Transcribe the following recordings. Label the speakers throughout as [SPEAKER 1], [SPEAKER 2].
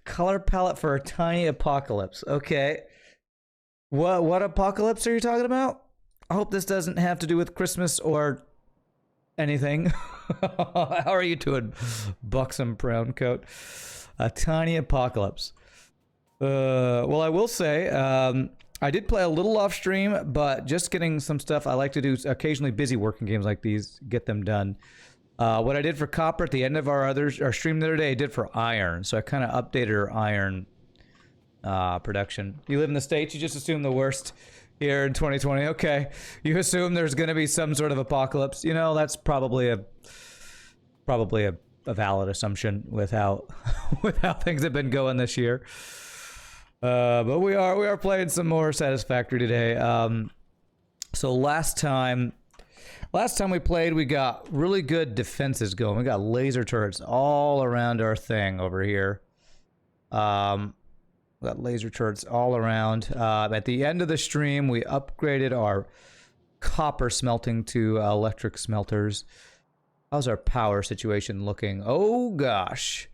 [SPEAKER 1] Color palette for a tiny apocalypse. Okay. What apocalypse are you talking about? I hope this doesn't have to do with Christmas or anything. How are you doing, buxom brown coat? A tiny apocalypse. Well, I will say, I did play a little off stream, but just getting some stuff. I like to do occasionally busy working games like these, get them done. What I did for copper at the end of our stream the other day, I did for iron. So I kind of updated our iron production. You live in the States, you just assume the worst here in 2020. Okay, you assume there's going to be some sort of apocalypse. You know, that's probably a valid assumption with how with how things have been going this year. But we are playing some more Satisfactory today. So last time we played, we got really good defenses going. We got laser turrets all around our thing over here. We got laser turrets all around. At the end of the stream, we upgraded our copper smelting to electric smelters. How's our power situation looking? Oh gosh.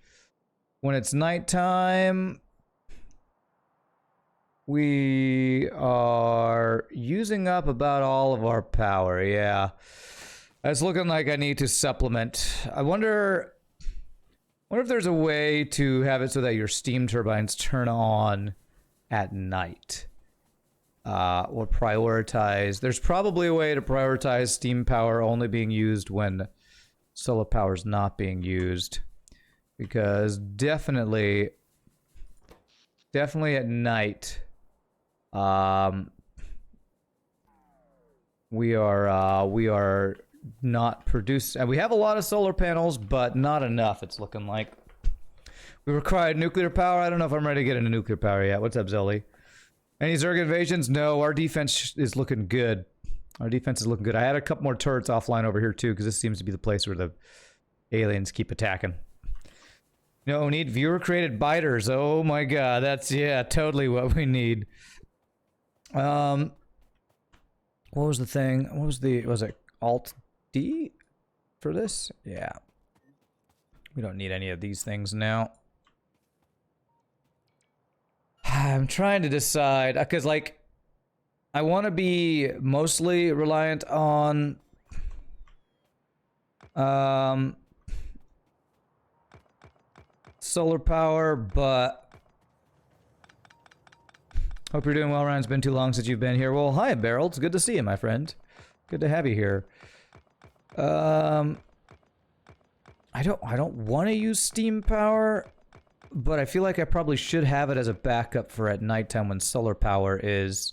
[SPEAKER 1] When it's nighttime, we are using up about all of our power. Yeah. It's looking like I need to supplement. I wonder if there's a way to have it so that your steam turbines turn on at night. Or prioritize. There's probably a way to prioritize steam power only being used when solar power is not being used. Because definitely at night, we are not producing. We have a lot of solar panels, but not enough. It's looking like we require nuclear power. I don't know if I'm ready to get into nuclear power yet. What's up, Zilly? Any Zerg invasions? No, our defense is looking good. Our defense is looking good. I had a couple more turrets offline over here too, because this seems to be the place where the aliens keep attacking. No, need viewer created biters. Oh my god, that's, yeah, totally what we need. What was the thing? What was it Alt D for this? Yeah. We don't need any of these things now. I'm trying to decide, because like I want to be mostly reliant on solar power, but hope you're doing well, Ryan. It's been too long since you've been here. Well, hi, Beryl. It's good to see you, my friend. Good to have you here. I don't want to use steam power, but I feel like I probably should have it as a backup for at nighttime when solar power is,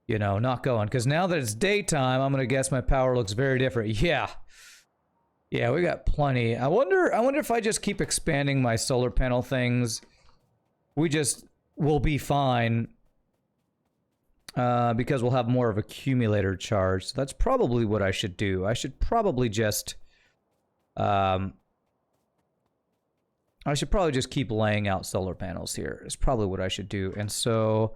[SPEAKER 1] you know, not going. Because now that it's daytime, I'm gonna guess my power looks very different. Yeah. Yeah, we got plenty. I wonder if I just keep expanding my solar panel things, we'll be fine. Because we'll have more of accumulator charge. So that's probably what I should do. I should probably just keep laying out solar panels here. Is probably what I should do. And so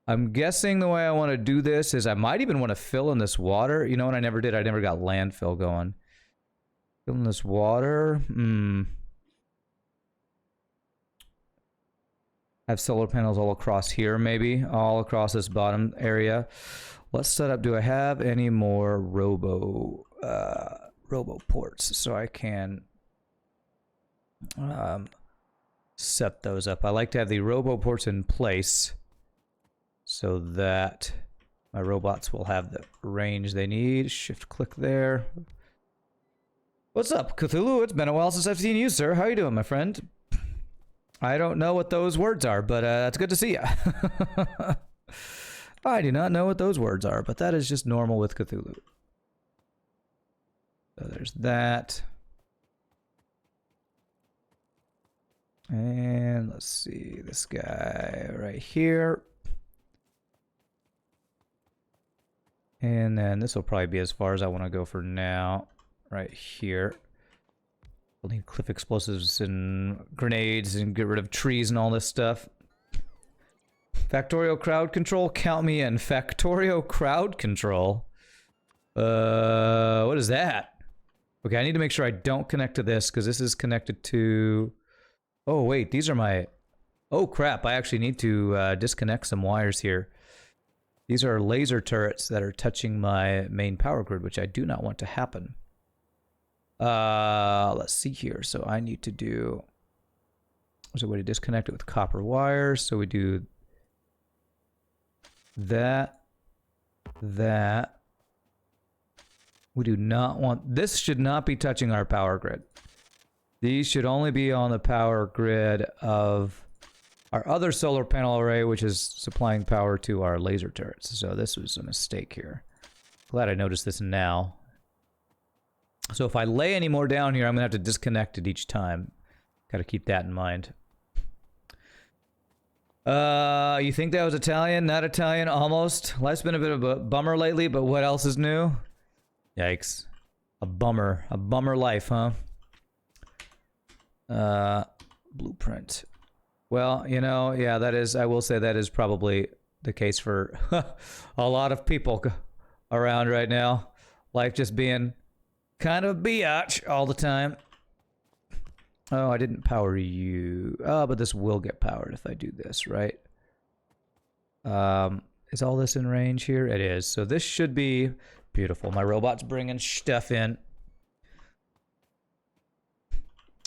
[SPEAKER 1] I'm guessing the way I want to do this is I might even want to fill in this water. You know what I never did? I never got landfill going. Fill in this water. Have solar panels all across here, maybe. All across this bottom area. Let's set up, do I have any more robo ports so I can set those up. I like to have the robo ports in place so that my robots will have the range they need. Shift click there. What's up, Cthulhu? It's been a while since I've seen you, sir. How you doing, my friend? I don't know what those words are, but it's good to see you. I do not know what those words are, but that is just normal with Cthulhu. So there's that. And let's see, this guy right here. And then this will probably be as far as I want to go for now. Right here. We'll need cliff explosives and grenades and get rid of trees and all this stuff. Factorio crowd control? Count me in. Factorio crowd control? What is that? Okay, I need to make sure I don't connect to this, because this is connected to Oh, wait, these are my... Oh, crap, I actually need to disconnect some wires here. These are laser turrets that are touching my main power grid, which I do not want to happen. Let's see here. So I need to do... There's a way to disconnect it with copper wires. So we do that, that. We do not want... This should not be touching our power grid. These should only be on the power grid of our other solar panel array, which is supplying power to our laser turrets. So this was a mistake here. Glad I noticed this now. So if I lay any more down here, I'm going to have to disconnect it each time. Got to keep that in mind. You think that was Italian? Not Italian? Almost. Life's been a bit of a bummer lately, but what else is new? Yikes. A bummer. A bummer life, huh? Blueprint. Well, you know, yeah, that is, I will say that is probably the case for a lot of people around right now. Life just being kind of biatch all the time. Oh, I didn't power you. Oh, but this will get powered if I do this, right? Is all this in range here? It is. So this should be beautiful. My robot's bringing stuff in.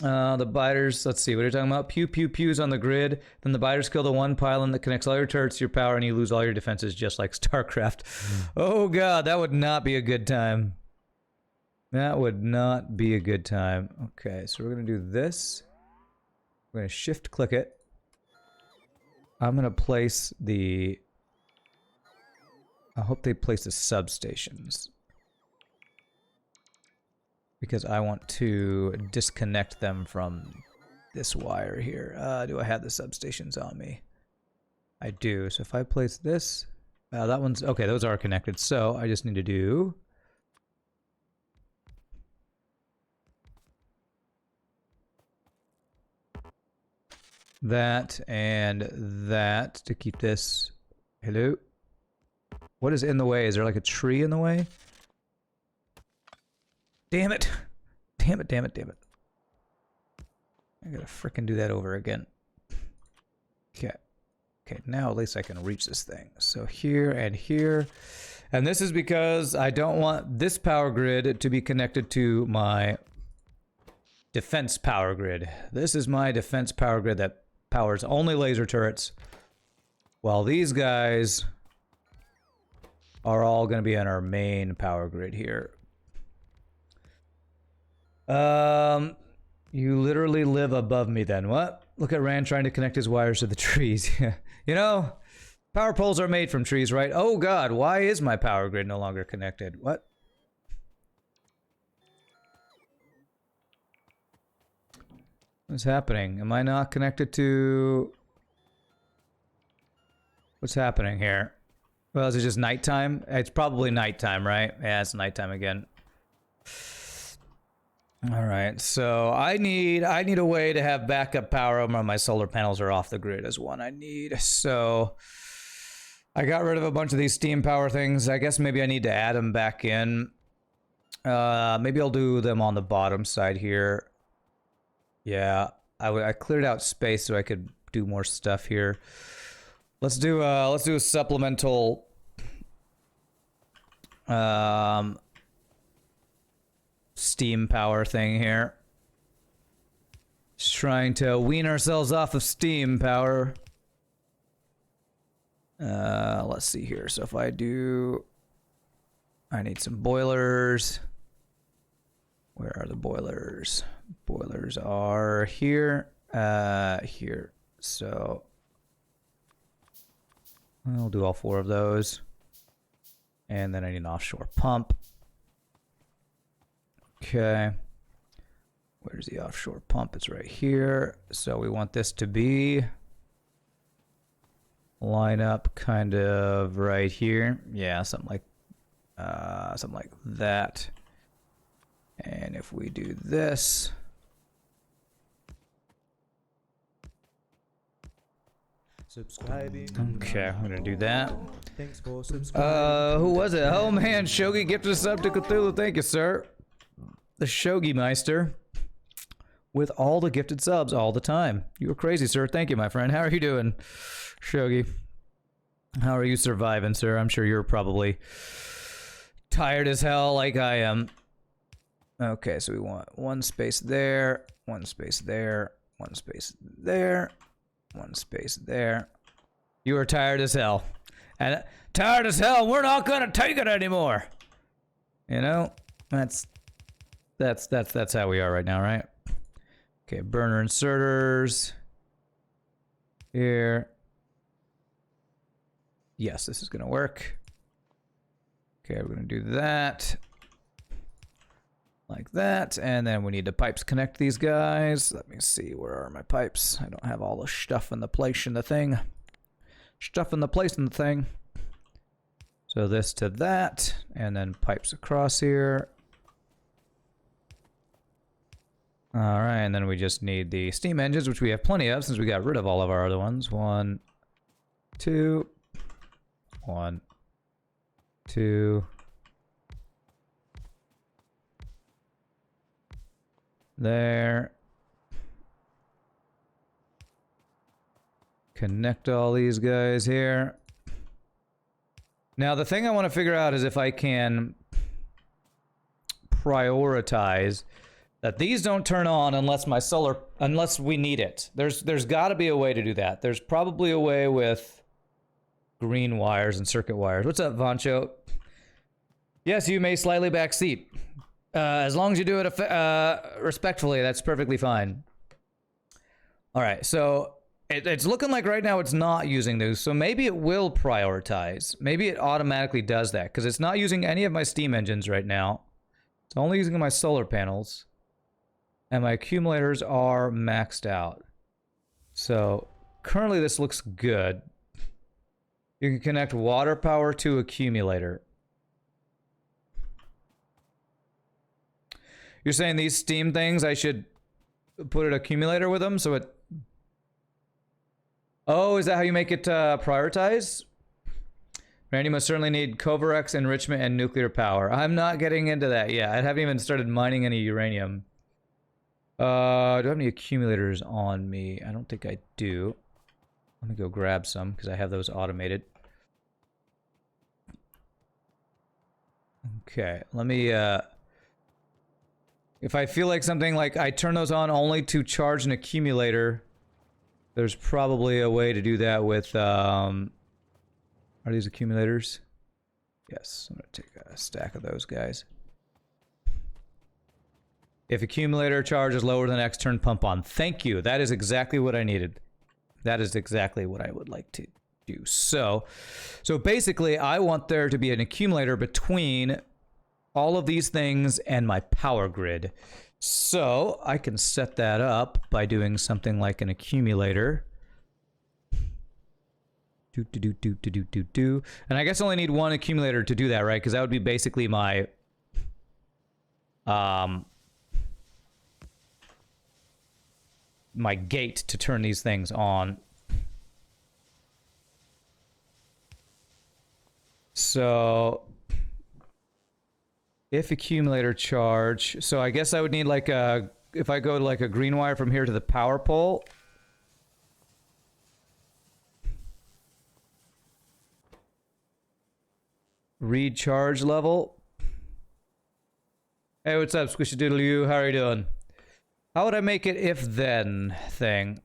[SPEAKER 1] The biters, let's see, what are you talking about? Pew, pew, pews on the grid. Then the biters kill the one pylon that connects all your turrets to your power and you lose all your defenses just like StarCraft. Oh god, that would not be a good time. That would not be a good time. Okay, so we're going to do this. We're going to shift click it. I'm going to place the... I hope they place the substations. Because I want to disconnect them from this wire here. Do I have the substations on me? I do. So if I place this... that one's... Okay, those are connected. So I just need to do... that and that to keep this... Hello? What is in the way? Is there like a tree in the way? Damn it! Damn it, damn it, damn it. I gotta frickin' do that over again. Okay. Okay, now at least I can reach this thing. So here and here. And this is because I don't want this power grid to be connected to my defense power grid. This is my defense power grid that powers only laser turrets. While these guys are all gonna be on our main power grid here. You literally live above me then. What? Look at Rand trying to connect his wires to the trees. You know, power poles are made from trees, right? Oh god, why is my power grid no longer connected? What? What's happening? Am I not connected to... What's happening here? Well, is it just nighttime? It's probably nighttime, right? Yeah, it's nighttime again. All right, so I need a way to have backup power when my solar panels are off the grid is one I need. So I got rid of a bunch of these steam power things. I guess maybe I need to add them back in. Maybe I'll do them on the bottom side here. Yeah, I cleared out space so I could do more stuff here. Let's do a supplemental steam power thing here. Just trying to wean ourselves off of steam power. Let's see here. So if I do... I need some boilers. Where are the boilers? Boilers are here. Here. So... I'll do all 4 of those. And then I need an offshore pump. Okay. Where's the offshore pump? It's right here. So we want this to be... line up kind of right here. Yeah, something like that. And if we do this... Okay, I'm gonna do that.
[SPEAKER 2] Thanks for subscribing.
[SPEAKER 1] Who was it? Oh man, Shogi gifted us up to Cthulhu. Thank you, sir. The Shogi Meister. with all the gifted subs all the time. You are crazy, sir. Thank you, my friend. How are you doing, Shogi? How are you surviving, sir? I'm sure you're probably tired as hell like I am. Okay, so we want one space there, one space there, one space there, one space there. You are tired as hell. And tired as hell, we're not gonna take it anymore. You know? That's how we are right now, right? Okay, burner inserters. Here. Yes, this is gonna work. Okay, we're gonna do that. Like that, and then we need the pipes connect these guys. Let me see, where are my pipes? I don't have all the stuff in the place in the thing. Stuff in the place in the thing. So this to that, and then pipes across here. Alright, and then we just need the steam engines, which we have plenty of since we got rid of all of our other ones. 1, 2, 1, 2. There. Connect all these guys here. Now the thing I want to figure out is if I can prioritize that these don't turn on unless unless we need it. There's got to be a way to do that. There's probably a way with green wires and circuit wires. What's up, Vancho? Yes, you may slightly backseat. As long as you do it respectfully, that's perfectly fine. All right, so it's looking like right now it's not using those, so maybe it will prioritize. Maybe it automatically does that, because it's not using any of my steam engines right now. It's only using my solar panels. And my accumulators are maxed out. So currently this looks good. You can connect water power to accumulator. You're saying these steam things, I should put an accumulator with them so it... Oh, is that how you make it prioritize? Randy must certainly need Covarex enrichment and nuclear power. I'm not getting into that yet. I haven't even started mining any uranium. Do I have any accumulators on me? I don't think I do. Let me go grab some because I have those automated. Okay, let me... If I feel like something like I turn those on only to charge an accumulator, there's probably a way to do that with, are these accumulators? Yes, I'm gonna take a stack of those guys. If accumulator charge is lower than X, turn pump on. Thank you, that is exactly what I needed. That is exactly what I would like to do. So basically I want there to be an accumulator between all of these things and my power grid. So I can set that up by doing something like an accumulator. And I guess I only need one accumulator to do that, right? Because that would be basically my my gate to turn these things on. So if accumulator charge, so I guess I would need like a, if I go to like a green wire from here to the power pole. Read charge level. Hey, what's up, Squishy Doodle You? How are you doing? How would I make it if then thing?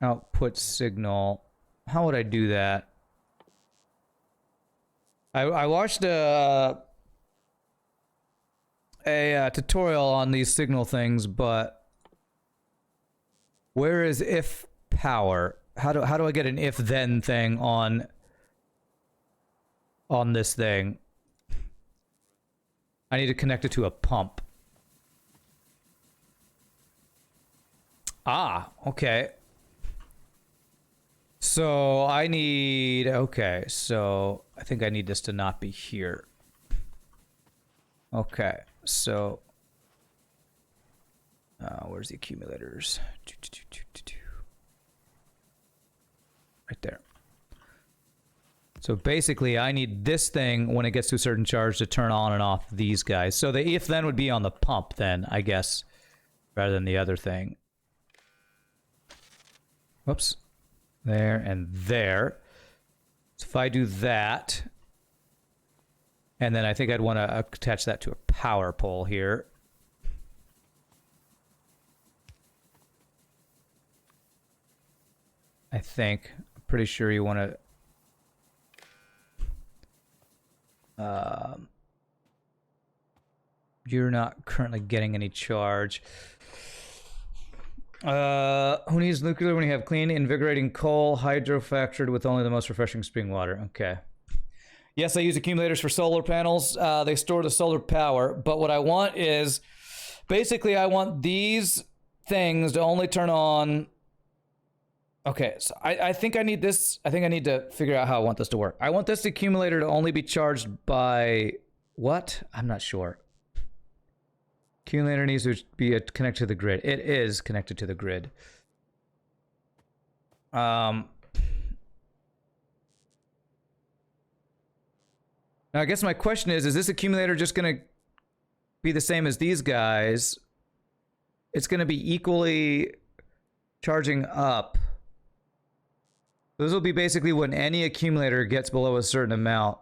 [SPEAKER 1] Output signal. How would I do that? I watched a tutorial on these signal things, but where is if power? How do I get an if then thing on this thing? I need to connect it to a pump. Ah, okay. So I need, okay, so I think I need this to not be here. Okay, so where's the accumulators? Right there. So basically, I need this thing, when it gets to a certain charge, to turn on and off these guys. So the if then would be on the pump then, I guess, rather than the other thing. Whoops. There and there. So if I do that, and then I think I'd want to attach that to a power pole here. I think. I'm pretty sure you want to... you're not currently getting any charge. Who needs nuclear when you have clean, invigorating coal, hydro-factored with only the most refreshing spring water? Okay. Yes, I use accumulators for solar panels. They store the solar power, but what I want is... Basically, I want these things to only turn on... Okay, so I think I need this. I think I need to figure out how I want this to work. I want this accumulator to only be charged by... What? I'm not sure. Accumulator needs to be connected to the grid. It is connected to the grid. Now, I guess my question is this accumulator just going to be the same as these guys? It's going to be equally charging up. This will be basically when any accumulator gets below a certain amount,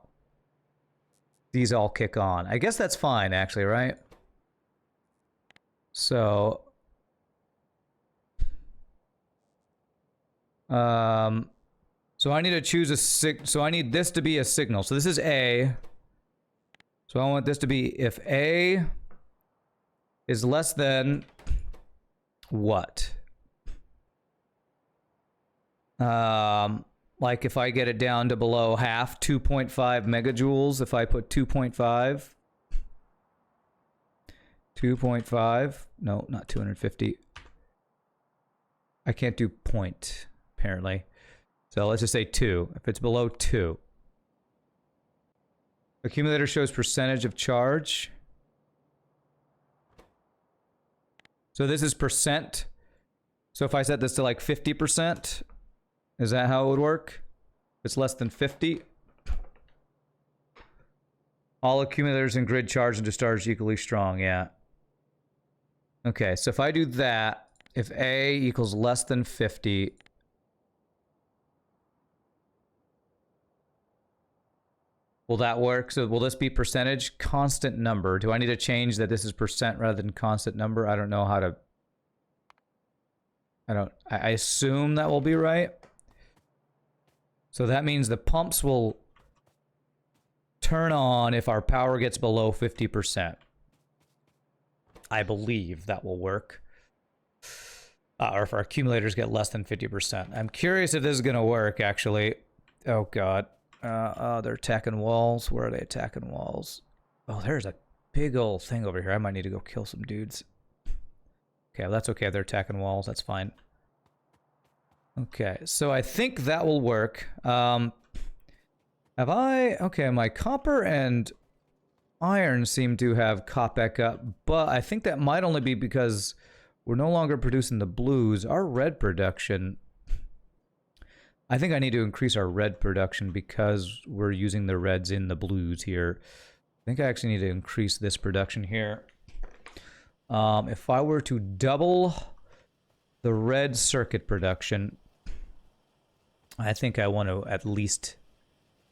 [SPEAKER 1] these all kick on. I guess that's fine, actually, right? So, so I need to choose a so I need this to be a signal. So this is A. So I want this to be if A is less than what? Like if I get it down to below half, 2.5 megajoules, if I put 2.5. 2.5. No, not 250. I can't do point, apparently. So let's just say 2. If it's below 2. Accumulator shows percentage of charge. So this is percent. So if I set this to like 50%, is that how it would work? If it's less than 50. All accumulators in grid charge and discharge equally strong, yeah. Okay, so if I do that, if A equals less than 50, will that work? So will this be percentage? Constant number. Do I need to change that this is percent rather than constant number? I don't know how to... I assume that will be right. So that means the pumps will turn on if our power gets below 50%. I believe that will work. Or if our accumulators get less than 50%. I'm curious if this is going to work, actually. Oh, God. They're attacking walls. Where are they attacking walls? Oh, there's a big old thing over here. I might need to go kill some dudes. Okay, well, that's okay. They're attacking walls. That's fine. Okay, so I think that will work. Have I... Okay, my copper and iron seem to have caught back up, but I think that might only be because we're no longer producing the blues. Our red production... I think I need to increase our red production because we're using the reds in the blues here. I think I actually need to increase this production here. If I were to double the red circuit production, I think I want to at least...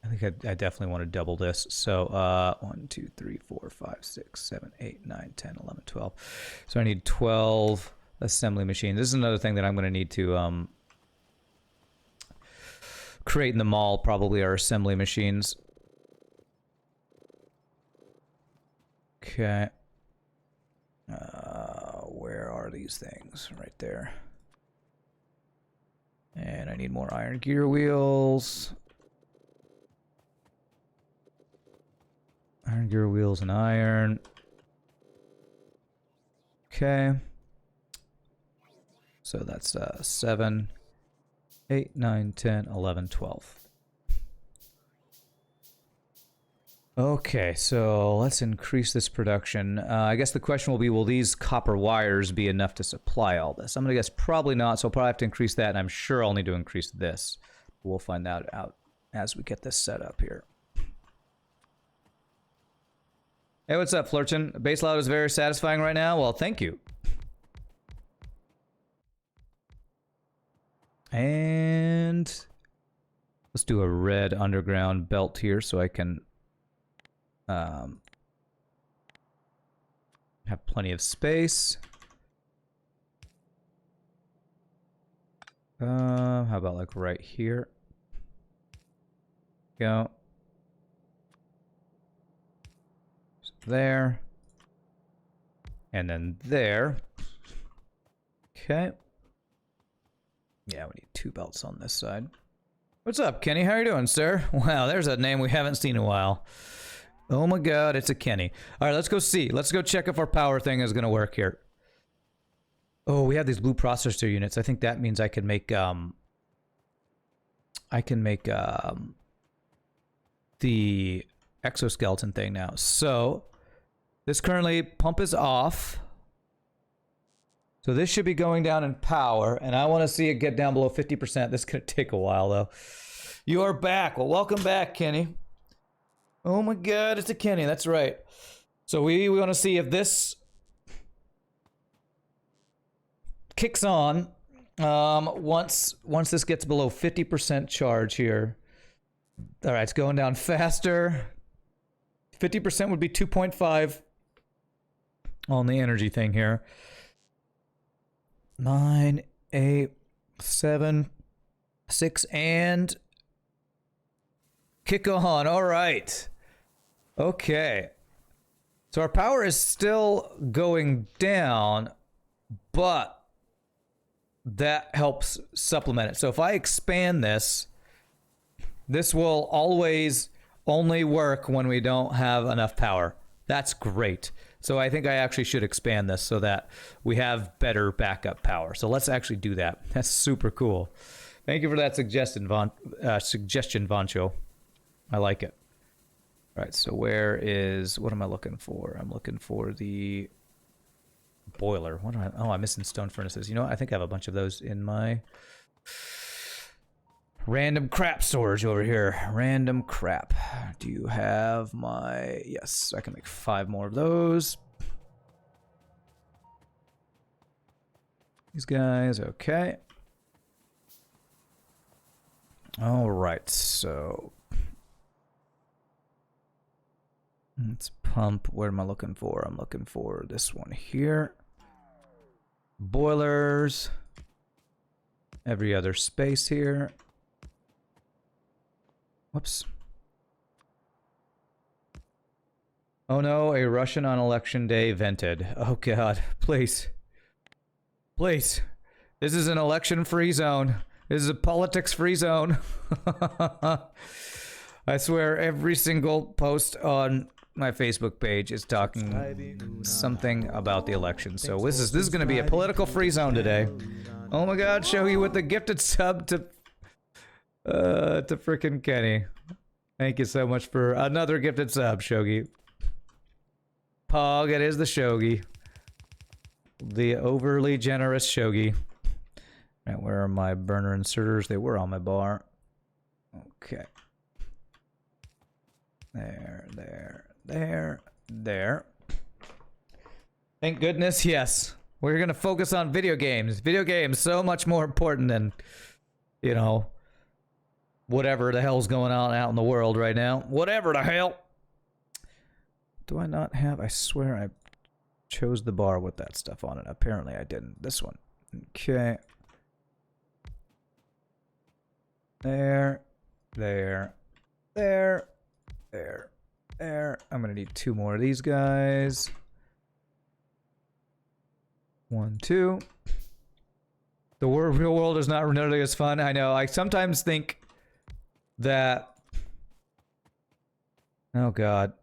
[SPEAKER 1] I think I definitely want to double this. So 1, 2, 3, 4, 5, 6, 7, 8, 9, 10, 11, 12. So I need 12 assembly machines. This is another thing that I'm going to need to create in the mall, probably our assembly machines. Okay. Where are these things? Right there. And I need more iron gear wheels. Iron gear wheels and iron. Okay. So that's 7, 8, 9, 10, 11, 12. Okay, so let's increase this production. I guess the question will be, will these copper wires be enough to supply all this? I'm going to guess probably not, so I'll probably have to increase that, and I'm sure I'll need to increase this. We'll find that out as we get this set up here. Hey, what's up, Flurchin? Bass loud is very satisfying right now. Well, thank you. And let's do a red underground belt here so I can have plenty of space. How about like right here? Go. So there. And then there. Okay. Yeah, we need 2 belts on this side. What's up, Kenny? How are you doing, sir? Wow, there's a name we haven't seen in a while. Oh my god, it's a Kenny. Alright, let's go see. Let's go check if our power thing is gonna work here. Oh, we have these blue processor units. I think that means I can make, the exoskeleton thing now. So, this currently, pump is off. So this should be going down in power, and I want to see it get down below 50%. This is going to take a while, though. You are back. Well, welcome back, Kenny. Oh my god, it's a Kenny. That's right. So we want to see if this kicks on once this gets below 50% charge here. All right, it's going down faster. 50% would be 2.5 on the energy thing here. 9, 8, 7, 6, and kick on. All right. Okay. So our power is still going down, but that helps supplement it. So if I expand this, this will always only work when we don't have enough power. That's great. So I think I actually should expand this so that we have better backup power. So let's actually do that. That's super cool. Thank you for that suggestion, Vancho. I like it. All right, so what am I looking for? I'm looking for the boiler. I'm missing stone furnaces. You know what? I think I have a bunch of those in my random crap storage over here. Random crap. Do you have my... Yes, I can make 5 more of those. These guys, okay. Alright, so... let's pump. What am I looking for? I'm looking for this one here. Boilers. Every other space here. Whoops. Oh no, a Russian on election day vented. Oh god, please. Please. This is an election-free zone. This is a politics-free zone. I swear every single post on my Facebook page is talking something about the election. So this is going to be a political-free zone today. Oh my god, show you with the gifted sub to frickin' Kenny. Thank you so much for another gifted sub, Shogi. Pog, it is the Shogi. The overly generous Shogi. Right, where are my burner inserters? They were on my bar. Okay. There. Thank goodness, yes. We're gonna focus on video games. Video games, so much more important than, you know, whatever the hell's going on out in the world right now. Whatever the hell. Do I not have... I swear I chose the bar with that stuff on it. Apparently I didn't. This one. Okay. There. I'm gonna need 2 more of these guys. 1, 2. The real world is not nearly as fun. I know. I sometimes think that... Oh, God.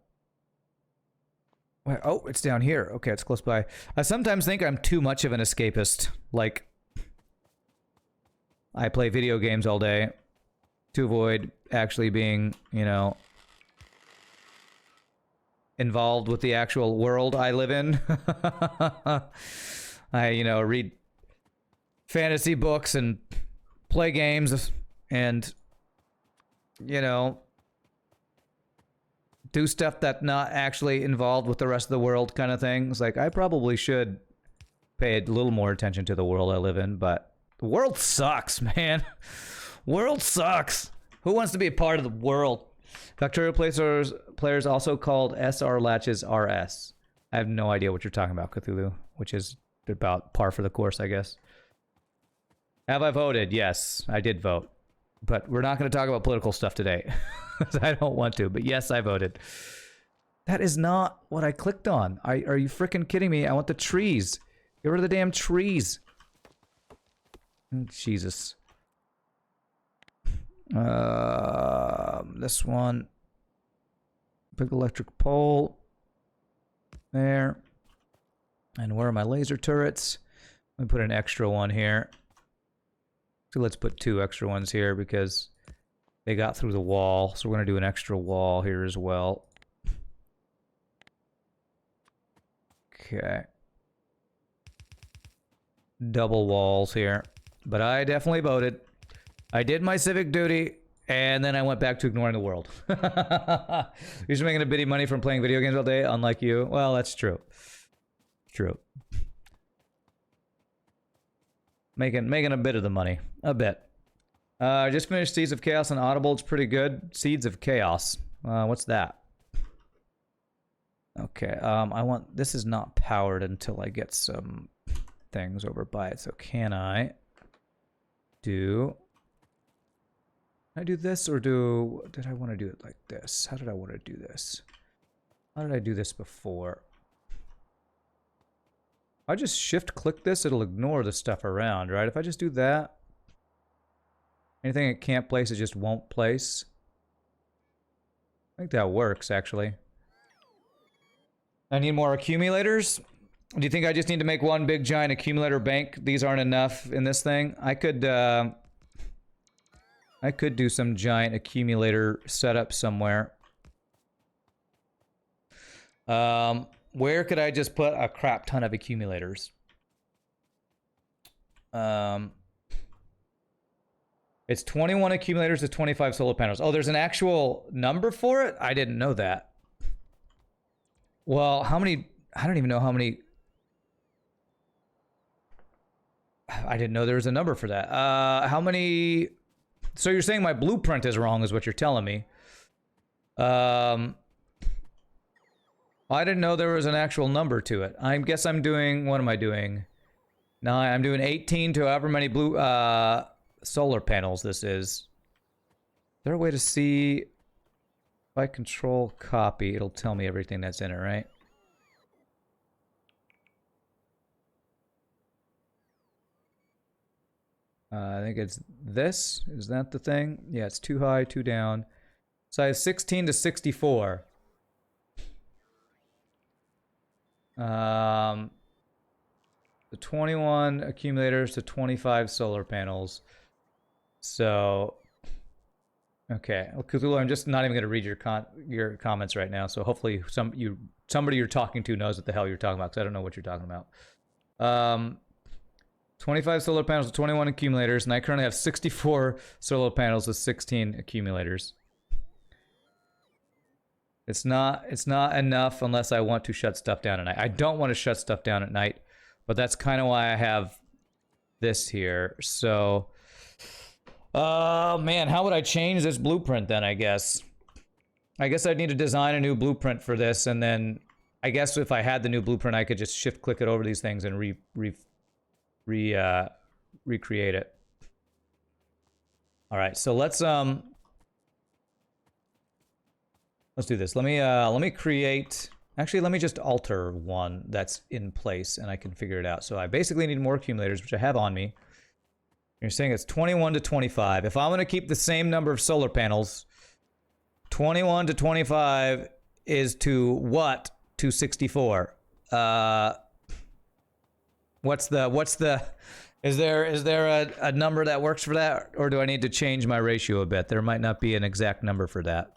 [SPEAKER 1] Wait, oh, it's down here. Okay, it's close by. I sometimes think I'm too much of an escapist. Like, I play video games all day to avoid actually being, you know, involved with the actual world I live in. I, you know, read fantasy books and play games and you know, do stuff that's not actually involved with the rest of the world kind of things. Like, I probably should pay a little more attention to the world I live in, but the world sucks, man. World sucks. Who wants to be a part of the world? Factorio players also called SR latches RS. I have no idea what you're talking about, Cthulhu, which is about par for the course, I guess. Have I voted? Yes, I did vote. But we're not going to talk about political stuff today. I don't want to, but yes, I voted. That is not what I clicked on. Are you freaking kidding me? I want the trees. Get rid of the damn trees. Jesus. This one. Big electric pole. There. And where are my laser turrets? Let me put an extra one here. So let's put 2 extra ones here because they got through the wall. So we're going to do an extra wall here as well. Okay. Double walls here. But I definitely voted. I did my civic duty, and then I went back to ignoring the world. You're just making a bit of money from playing video games all day, unlike you. Well, that's true. True. Making a bit of the money. A bit. I just finished Seeds of Chaos on Audible. It's pretty good. Seeds of Chaos. What's that? Okay, I want... This is not powered until I get some things over by it. So can I do... Can I do this or do... Did I want to do it like this? How did I want to do this? How did I do this before? If I just shift click this, it'll ignore the stuff around, right? If I just do that, anything it can't place, it just won't place. I think that works, actually. I need more accumulators. Do you think I just need to make one big giant accumulator bank? These aren't enough in this thing. I could do some giant accumulator setup somewhere. Where could I just put a crap ton of accumulators? It's 21 accumulators to 25 solar panels. Oh, there's an actual number for it? I didn't know that. Well, how many... I don't even know how many... I didn't know there was a number for that. How many... So you're saying my blueprint is wrong is what you're telling me. I didn't know there was an actual number to it. I guess I'm doing... What am I doing? No, I'm doing 18 to however many blue... solar panels this is. Is there a way to see... If I control copy, it'll tell me everything that's in it, right? I think it's this. Is that the thing? Yeah, it's 2 high, 2 down. Size 16 to 64. The 21 accumulators to 25 solar panels. So, okay. Well, Cthulhu, I'm just not even going to read your comments right now. So hopefully somebody you're talking to knows what the hell you're talking about, because I don't know what you're talking about. 25 solar panels with 21 accumulators, and I currently have 64 solar panels with 16 accumulators. It's not enough unless I want to shut stuff down at night. I don't want to shut stuff down at night, but that's kind of why I have this here. So, man, how would I change this blueprint then, I guess? I guess I'd need to design a new blueprint for this, and then I guess if I had the new blueprint, I could just shift click it over these things and recreate it. All right, so let's do this. Let me create. Actually, let me just alter one that's in place, and I can figure it out. So I basically need more accumulators, which I have on me. You're saying it's 21 to 25. If I'm going to keep the same number of solar panels, 21 to 25 is to what? To 64. What's the is there a number that works for that, or do I need to change my ratio a bit? There might not be an exact number for that.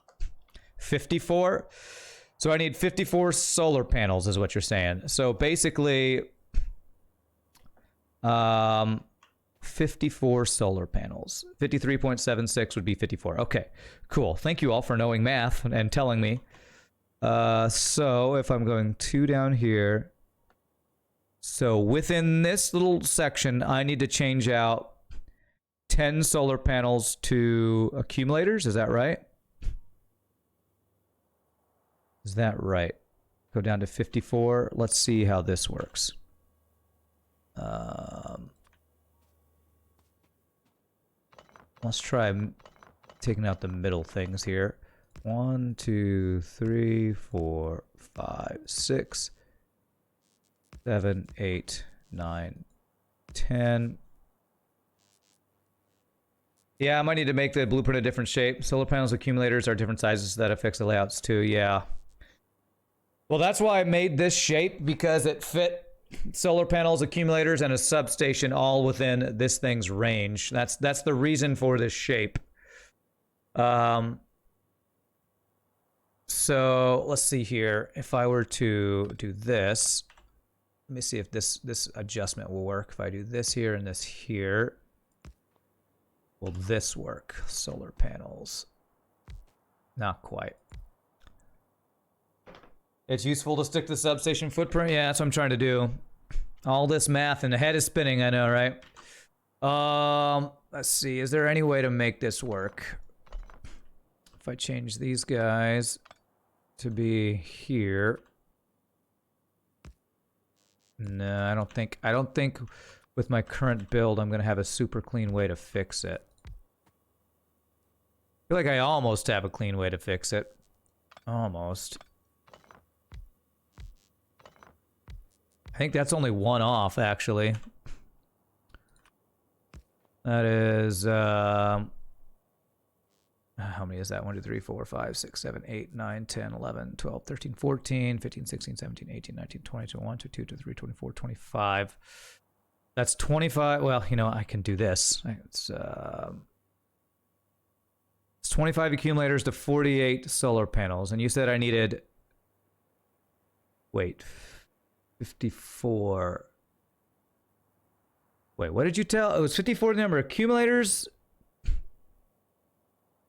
[SPEAKER 1] 54. So I need 54 solar panels is what you're saying. So basically 54 54 solar panels. 53.76 would be 54. Okay, cool. Thank you all for knowing math and telling me. So if I'm going 2 down here, so within this little section, I need to change out 10 solar panels to accumulators. Is that right? Is that right? Go down to 54. Let's see how this works. Let's try taking out the middle things here. 1, 2, 3, 4, 5, 6, 7, 8, 9, 10. Yeah, I might need to make the blueprint a different shape. Solar panels, accumulators are different sizes, so that affects the layouts too. Yeah. Well, that's why I made this shape, because it fit solar panels, accumulators, and a substation all within this thing's range. That's the reason for this shape. So let's see here. If I were to do this, let me see if this adjustment will work. If I do this here and this here, will this work? Solar panels. Not quite. It's useful to stick to the substation footprint. Yeah, that's what I'm trying to do. All this math and the head is spinning, I know, right? Let's see. Is there any way to make this work? If I change these guys to be here. No, I don't think with my current build I'm gonna have a super clean way to fix it. I feel like I almost have a clean way to fix it. Almost. I think that's only one off, actually. That is, how many is that? 1, 2, 3, 4, 5, 6, 7, 8, 9, 10, 11, 12, 13, 14, 15, 16, 17, 18, 19, 20, 21, 22, 23, 24, 25. That's 25. Well, you know, I can do this. It's 25 accumulators to 48 solar panels. And you said I needed... Wait... 54. Wait, what did you tell? It was 54 the number of accumulators?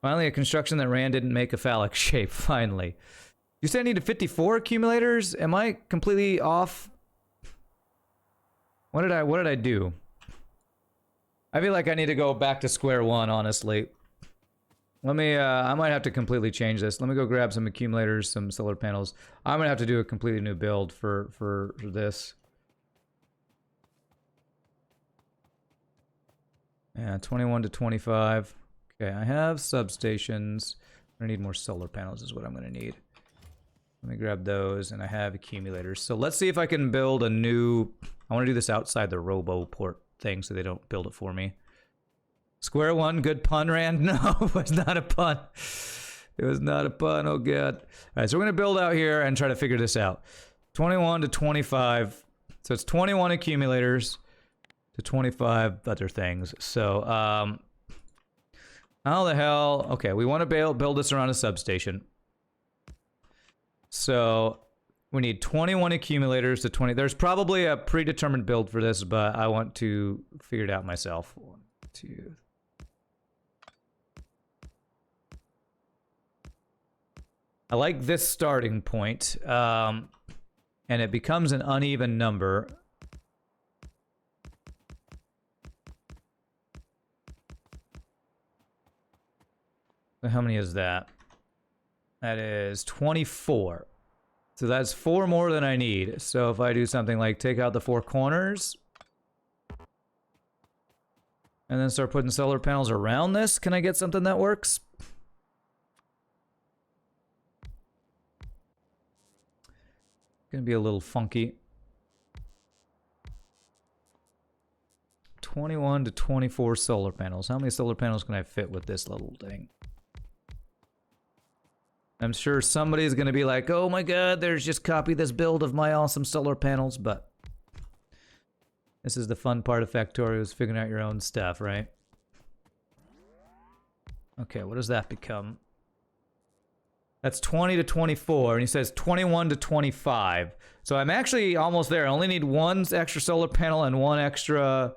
[SPEAKER 1] Finally, a construction that ran didn't make a phallic shape, finally. You said I needed 54 accumulators? Am I completely off? What did I do? I feel like I need to go back to square one, honestly. Let me, I might have to completely change this. Let me go grab some accumulators, some solar panels. I'm gonna have to do a completely new build for this. Yeah, 21 to 25. Okay, I have substations. I need more solar panels is what I'm gonna need. Let me grab those, and I have accumulators. So let's see if I can build a new... I wanna do this outside the robo port thing so they don't build it for me. Square one, good pun, Rand? No, it was not a pun. It was not a pun, oh god. Alright, so we're gonna build out here and try to figure this out. 21 to 25. So it's 21 accumulators to 25 other things. So, how the hell... Okay, we want to build this around a substation. So, we need 21 accumulators to 20... There's probably a predetermined build for this, but I want to figure it out myself. 1, 2... I like this starting point, and it becomes an uneven number. How many is that? That is 24. So that's 4 more than I need. So if I do something like take out the 4 corners, and then start putting solar panels around this, can I get something that works? Gonna be a little funky. 21 to 24 solar panels. How many solar panels can I fit with this little thing? I'm sure somebody's gonna be like, oh my god, there's just copy this build of my awesome solar panels, but this is the fun part of Factorio, is figuring out your own stuff, right? Okay, what does that become? That's 20 to 24, and he says 21 to 25. So I'm actually almost there. I only need 1 extra solar panel and 1 extra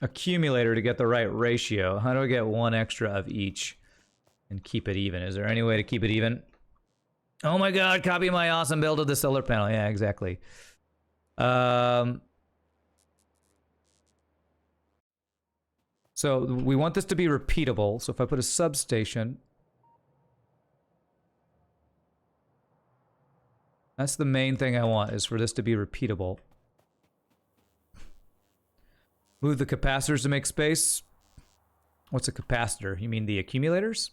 [SPEAKER 1] accumulator to get the right ratio. How do I get one extra of each and keep it even? Is there any way to keep it even? Oh my god, copy my awesome build of the solar panel. Yeah, exactly. So we want this to be repeatable. So if I put a substation, that's the main thing I want, is for this to be repeatable. Move the capacitors to make space. What's a capacitor? You mean the accumulators?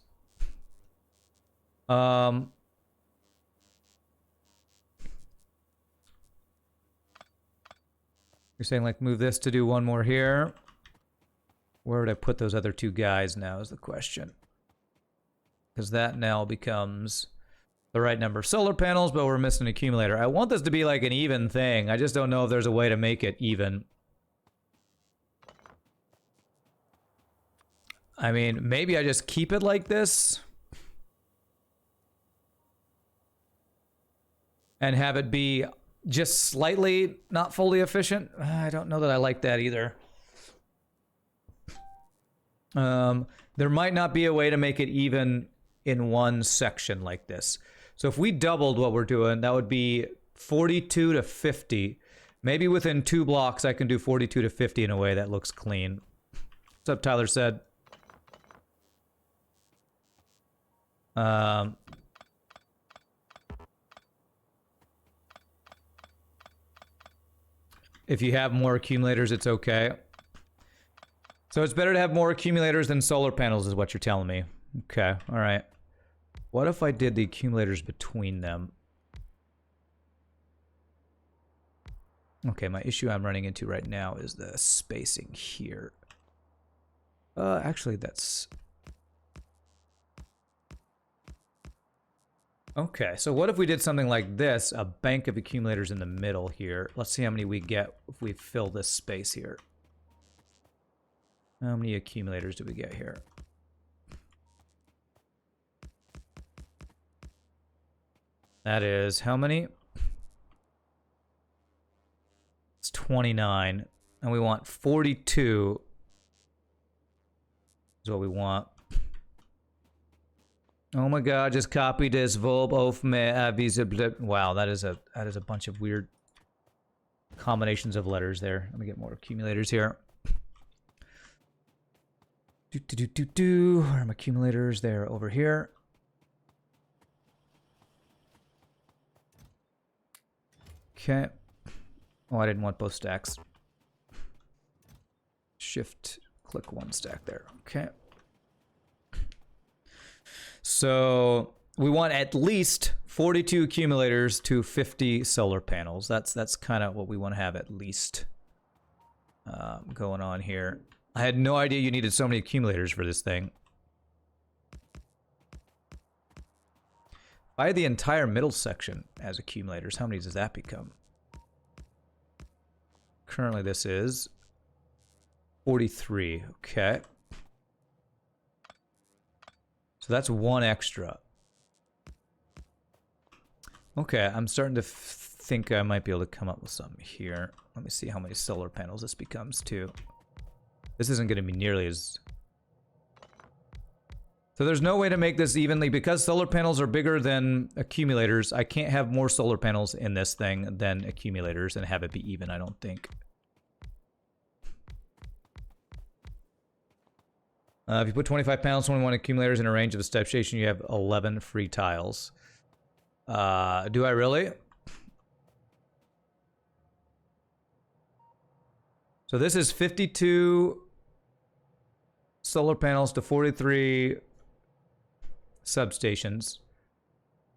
[SPEAKER 1] You're saying like move this to do one more here. Where would I put those other two guys now is the question. Because that now becomes the right number of solar panels, but we're missing an accumulator. I want this to be like an even thing. I just don't know if there's a way to make it even. I mean, maybe I just keep it like this. And have it be just slightly not fully efficient. I don't know that I like that either. There might not be a way to make it even in one section like this. So if we doubled what we're doing, that would be 42 to 50. Maybe within 2 blocks, I can do 42 to 50 in a way that looks clean. What's up, Tyler said? If you have more accumulators, it's okay. So it's better to have more accumulators than solar panels, is what you're telling me. Okay, all right. What if I did the accumulators between them? Okay, my issue I'm running into right now is the spacing here. Actually, that's... Okay, so what if we did something like this? A bank of accumulators in the middle here. Let's see how many we get if we fill this space here. How many accumulators do we get here? That is how many? It's 29. And we want 42 is what we want. Oh my god, just copy this Volb of me visa. Wow, that is a bunch of weird combinations of letters there. Let me get more accumulators here. Where are my accumulators? They're over here. Okay. Oh, I didn't want both stacks. Shift, click one stack there. Okay. So we want at least 42 accumulators to 50 solar panels. That's kind of what we want to have at least going on here. I had no idea you needed so many accumulators for this thing. If I had the entire middle section as accumulators, how many does that become? Currently this is 43, okay. So that's one extra. Okay, I'm starting to think I might be able to come up with something here. Let me see how many solar panels this becomes too. This isn't going to be nearly as... So there's no way to make this evenly. Because solar panels are bigger than accumulators, I can't have more solar panels in this thing than accumulators and have it be even, I don't think. If you put 25 panels, 21 accumulators in a range of a step station, you have 11 free tiles. Do I really? So this is 52 solar panels to 43 substations.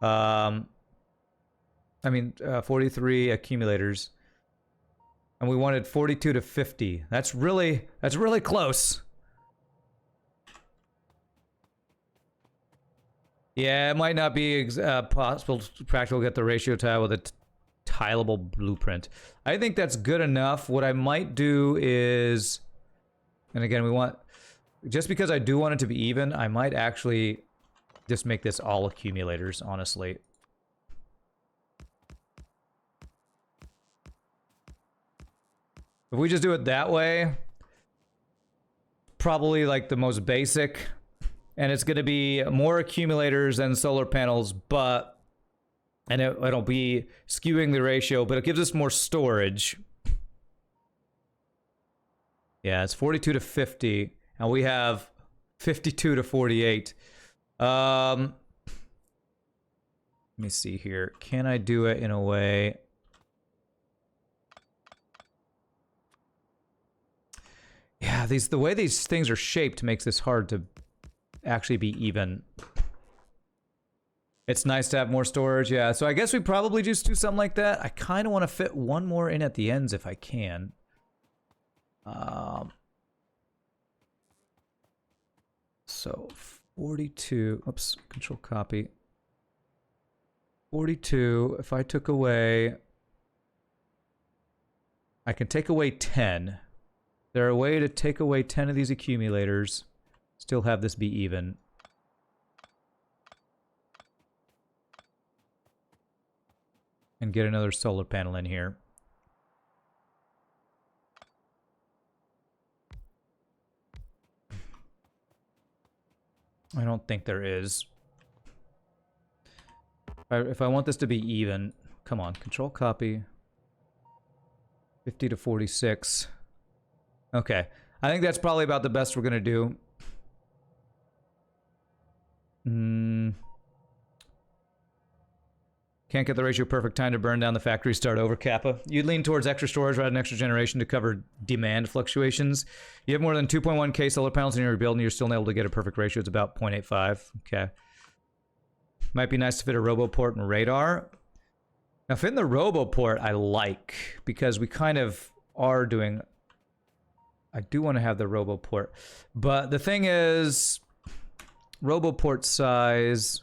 [SPEAKER 1] 43 accumulators. And we wanted 42 to 50. That's really close. Yeah, it might not be possible, practical to get the ratio tile with a tileable blueprint. I think that's good enough. What I might do is, and again, we want, just because I do want it to be even, I might actually just make this all accumulators, honestly. If we just do it that way, probably like the most basic, and it's going to be more accumulators than solar panels, but and it'll be skewing the ratio, but it gives us more storage. Yeah, it's 42 to 50, and we have 52 to 48. Let me see here. Can I do it in a way? Yeah, the way these things are shaped makes this hard to actually be even. It's nice to have more storage, yeah. So I guess we probably just do something like that. I kind of want to fit one more in at the ends if I can. So 42, oops, control copy. 42, if I took away, I can take away 10. Is there a way to take away 10 of these accumulators, still have this be even? And get another solar panel in here. I don't think there is. If I want this to be even, come on, control copy. 50 to 46. Okay, I think that's probably about the best we're gonna do. Can't get the ratio perfect. Time to burn down the factory, start over, Kappa. You'd lean towards extra storage rather than extra generation to cover demand fluctuations. You have more than 2.1k solar panels in your build and you're still not able to get a perfect ratio. It's about 0.85. Okay. Might be nice to fit a roboport and radar. Now, fitting the roboport, I like, because we kind of are doing... I do want to have the roboport. But the thing is, roboport size...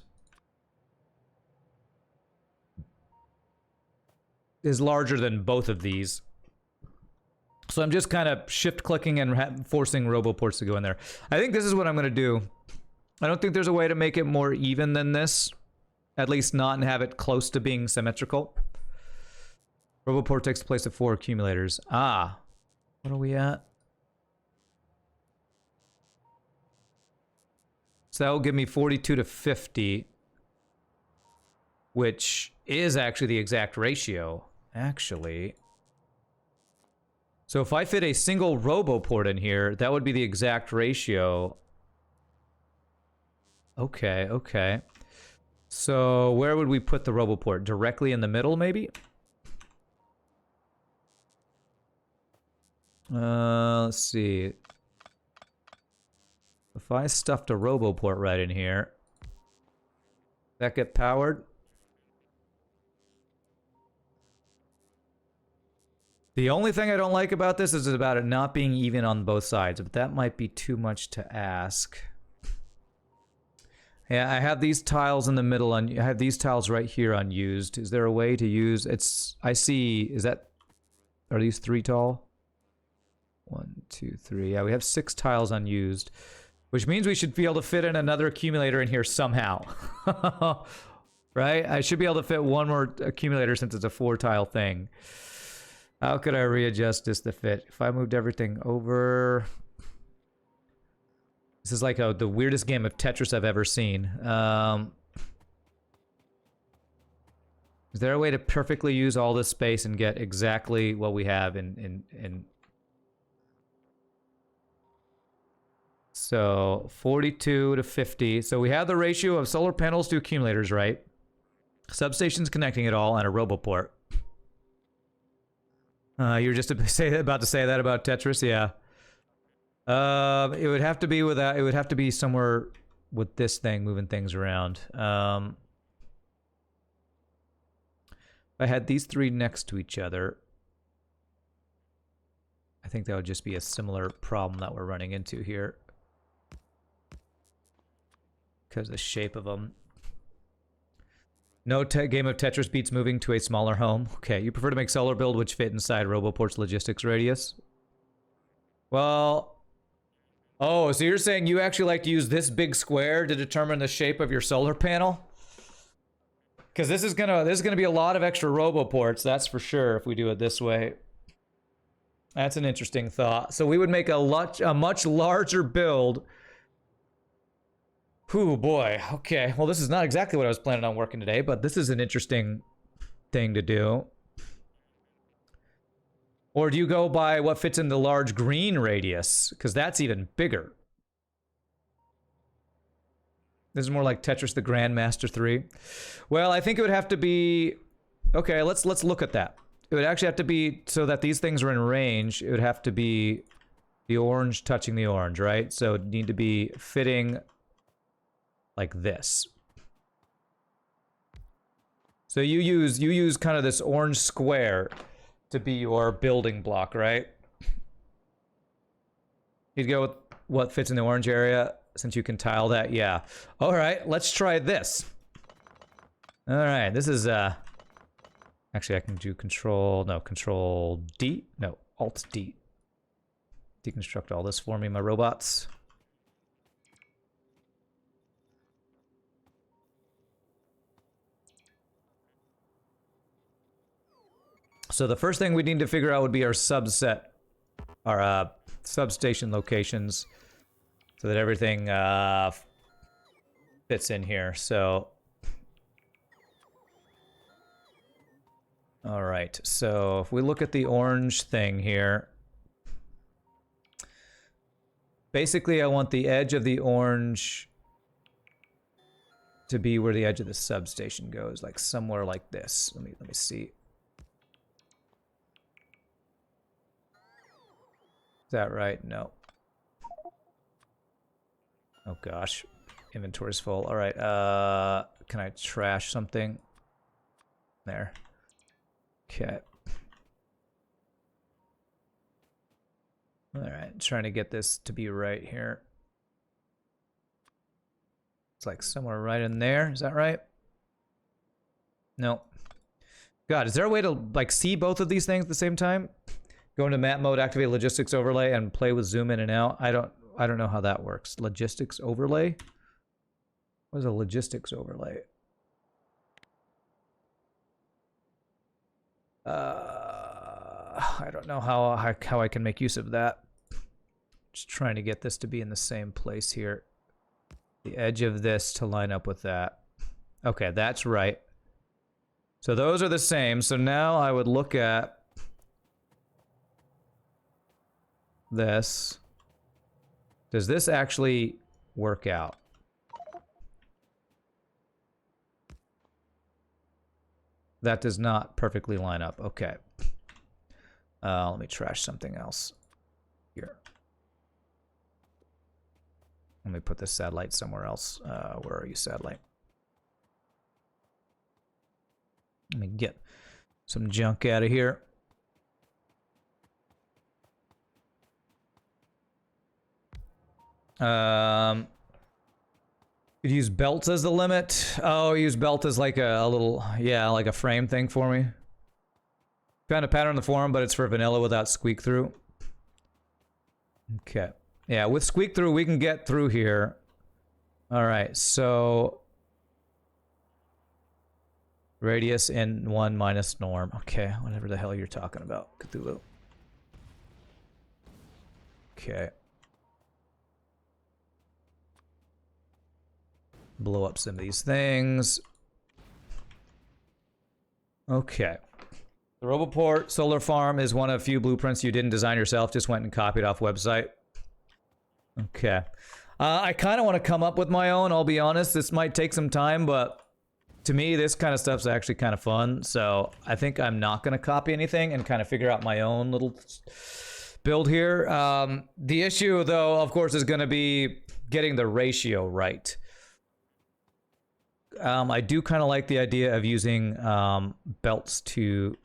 [SPEAKER 1] is larger than both of these. So I'm just kind of shift clicking and forcing roboports to go in there. I think this is what I'm going to do. I don't think there's a way to make it more even than this. At least not and have it close to being symmetrical. Roboport takes the place of 4 accumulators. Ah. What are we at? So that will give me 42 to 50. Which is actually the exact ratio. Actually. So if I fit a single roboport in here, that would be the exact ratio. Okay, okay. So where would we put the roboport? Directly in the middle, maybe? Let's see. If I stuffed a roboport right in here, that get powered? The only thing I don't like about this is about it not being even on both sides, but that might be too much to ask. Yeah, I have these tiles in the middle, I have these tiles right here unused. Is there a way to use, I see, is that, are these 3 tall? 1, 2, 3, yeah, we have 6 tiles unused, which means we should be able to fit in another accumulator in here somehow. Right? I should be able to fit one more accumulator since it's a 4 tile thing. How could I readjust this to fit? If I moved everything over... This is like the weirdest game of Tetris I've ever seen. Is there a way to perfectly use all this space and get exactly what we have in... So, 42 to 50. So we have the ratio of solar panels to accumulators, right? Substations connecting it all and a roboport. You're just about to say that about Tetris, yeah. It would have to be with that. It would have to be somewhere with this thing moving things around. If I had these 3 next to each other, I think that would just be a similar problem that we're running into here. Because of the shape of them. No game of Tetris beats moving to a smaller home. Okay, you prefer to make solar build which fit inside Roboport's logistics radius? Well... Oh, so you're saying you actually like to use this big square to determine the shape of your solar panel? Because this is gonna be a lot of extra Roboports, that's for sure, if we do it this way. That's an interesting thought. So we would make a much larger build. Whew, boy. Okay. Well, this is not exactly what I was planning on working today, but this is an interesting thing to do. Or do you go by what fits in the large green radius? Because that's even bigger. This is more like Tetris the Grandmaster 3. Well, I think it would have to be... Okay, let's look at that. It would actually have to be so that these things are in range. It would have to be the orange touching the orange, right? So it would need to be fitting like this. So you use kind of this orange square to be your building block, right? You'd go with what fits in the orange area, since you can tile that. Yeah. All right, let's try this. All right, this is actually I can do control D, no, alt D. Deconstruct all this for me, my robots. So the first thing we need to figure out would be our subset, our substation locations, so that everything fits in here. So, all right. So if we look at the orange thing here, basically I want the edge of the orange to be where the edge of the substation goes, like somewhere like this. Let me see. Is that right? No. Oh gosh. Inventory's full. Alright, can I trash something? There. Okay. Alright, trying to get this to be right here. It's like somewhere right in there. Is that right? No. God, is there a way to like see both of these things at the same time? Go into map mode, activate logistics overlay, and play with zoom in and out. I don't know how that works. Logistics overlay? What is a logistics overlay? I don't know how I can make use of that. Just trying to get this to be in the same place here. The edge of this to line up with that. Okay, that's right. So those are the same. So now I would look at this. Does this actually work out? That does not perfectly line up. Okay. Let me trash something else here. Let me put this satellite somewhere else. Where are you, satellite? Let me get some junk out of here. Could use belts as the limit. Oh, use belt as like a little, yeah, like a frame thing for me. Found a pattern on the forum, but it's for vanilla without squeak through. Okay. Yeah, with squeak through, we can get through here. All right, so radius in 1 minus norm. Okay, whatever the hell you're talking about, Cthulhu. Okay. Blow up some of these things. Okay. The Roboport solar farm is one of few blueprints you didn't design yourself, just went and copied off website. Okay. I kind of want to come up with my own, I'll be honest. This might take some time, but to me, this kind of stuff's actually kind of fun. So I think I'm not going to copy anything and kind of figure out my own little build here. The issue, though, of course, is going to be getting the ratio right. I do kind of like the idea of using belts to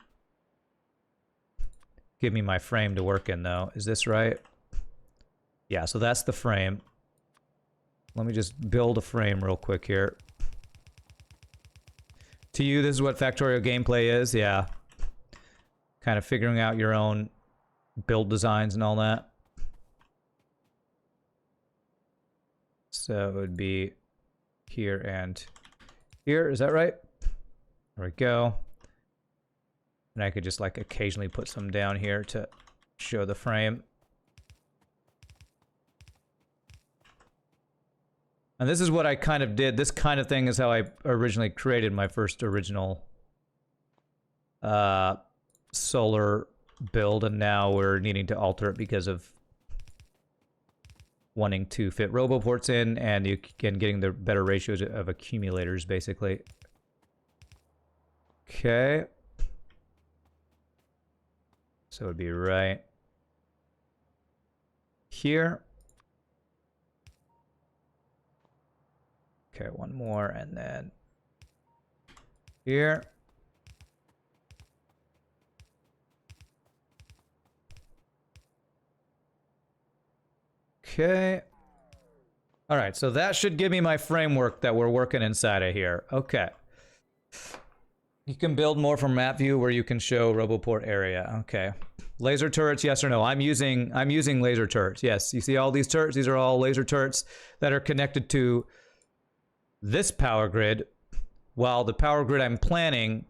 [SPEAKER 1] give me my frame to work in, though. Is this right? Yeah, so that's the frame. Let me just build a frame real quick here. To you, this is what Factorio gameplay is, yeah. Kind of figuring out your own build designs and all that. So it would be here and here, is that right? There we go. And I could just like occasionally put some down here to show the frame. And this is what I kind of did. This kind of thing is how I originally created my first original solar build, and now we're needing to alter it because of wanting to fit roboports in and again getting the better ratios of accumulators, basically. Okay. So it would be right here. Okay, one more, and then here. Okay. All right, so that should give me my framework that we're working inside of here. Okay. You can build more from map view where you can show roboport area. Okay. Laser turrets, yes or no? I'm using laser turrets. Yes. You see all these turrets? These are all laser turrets that are connected to this power grid, while the power grid I'm planning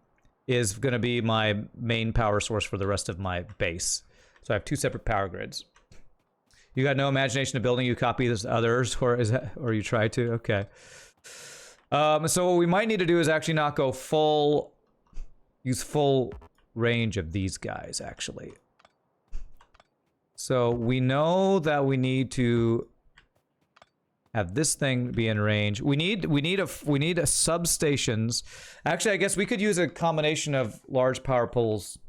[SPEAKER 1] is going to be my main power source for the rest of my base. So I have two separate power grids. You got no imagination of building, you copy this others, or is that, or you try to? Okay. So what we might need to do is actually not go full, use full range of these guys, actually. So we know that we need to have this thing be in range. We need a substations. Actually, I guess we could use a combination of large power poles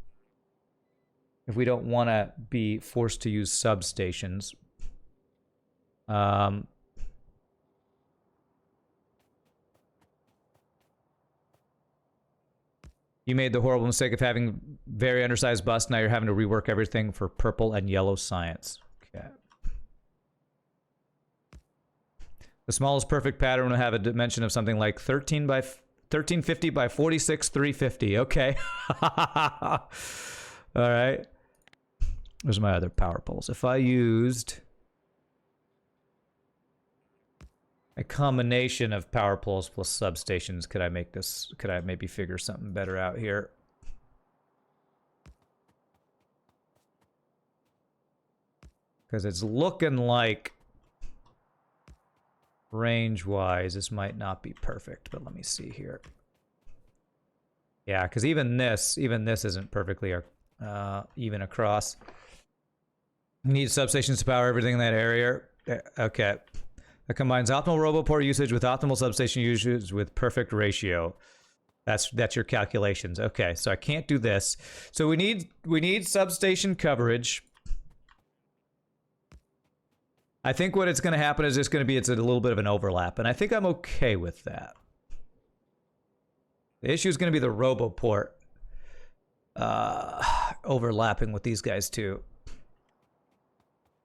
[SPEAKER 1] if we don't want to be forced to use substations. You made the horrible mistake of having very undersized bust. Now you're having to rework everything for purple and yellow science. Okay. The smallest perfect pattern will have a dimension of something like 1350 by 46 350. Okay. All right. Where's my other power poles? If I used a combination of power poles plus substations, could I make this, could I maybe figure something better out here? Because it's looking like range-wise, this might not be perfect, but let me see here. Yeah, because even this isn't perfectly even across. You need substations to power everything in that area. Okay. That combines optimal roboport usage with optimal substation usage with perfect ratio. That's your calculations. Okay, so I can't do this. So we need substation coverage. I think what it's going to happen is it's a little bit of an overlap, and I think I'm okay with that. The issue is going to be the roboport overlapping with these guys too.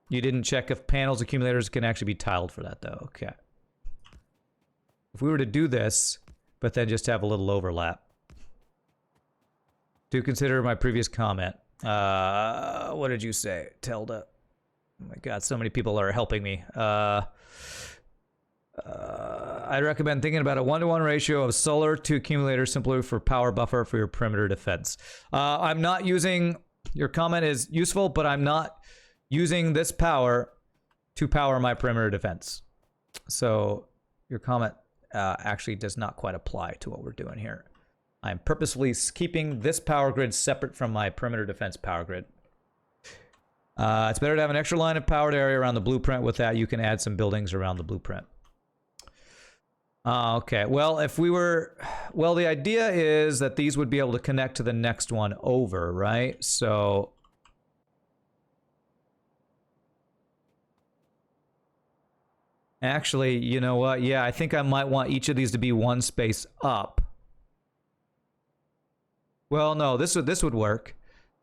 [SPEAKER 1] You didn't check if panels accumulators can actually be tiled for that though. Okay. If we were to do this, but then just have a little overlap. Do consider my previous comment. What did you say, Telda? Oh my god, so many people are helping me. I'd recommend thinking about a 1-to-1 ratio of solar to accumulator simply for power buffer for your perimeter defense. I'm not using, your comment is useful, but I'm not using this power to power my perimeter defense. So your comment actually does not quite apply to what we're doing here. I'm purposefully keeping this power grid separate from my perimeter defense power grid. It's better to have an extra line of powered area around the blueprint. With that, you can add some buildings around the blueprint. Okay, well, if we were... Well, the idea is that these would be able to connect to the next one over, right? So... Actually, you know what? Yeah, I think I might want each of these to be one space up. Well, no, this would work.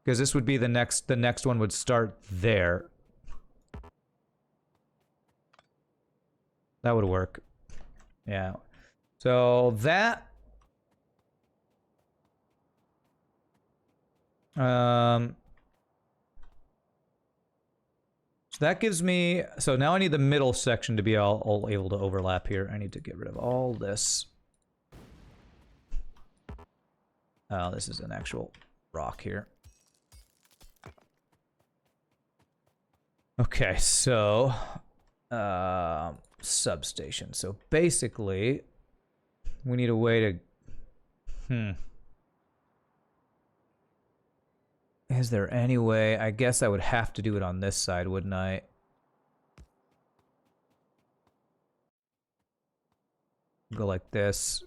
[SPEAKER 1] Because this would be the next one would start there. That would work. Yeah. So that so that gives me, so now I need the middle section to be all able to overlap here. I need to get rid of all this. Oh, this is an actual rock here. Okay, so substation. So basically, we need a way to. Is there any way? I guess I would have to do it on this side, wouldn't I? Go like this.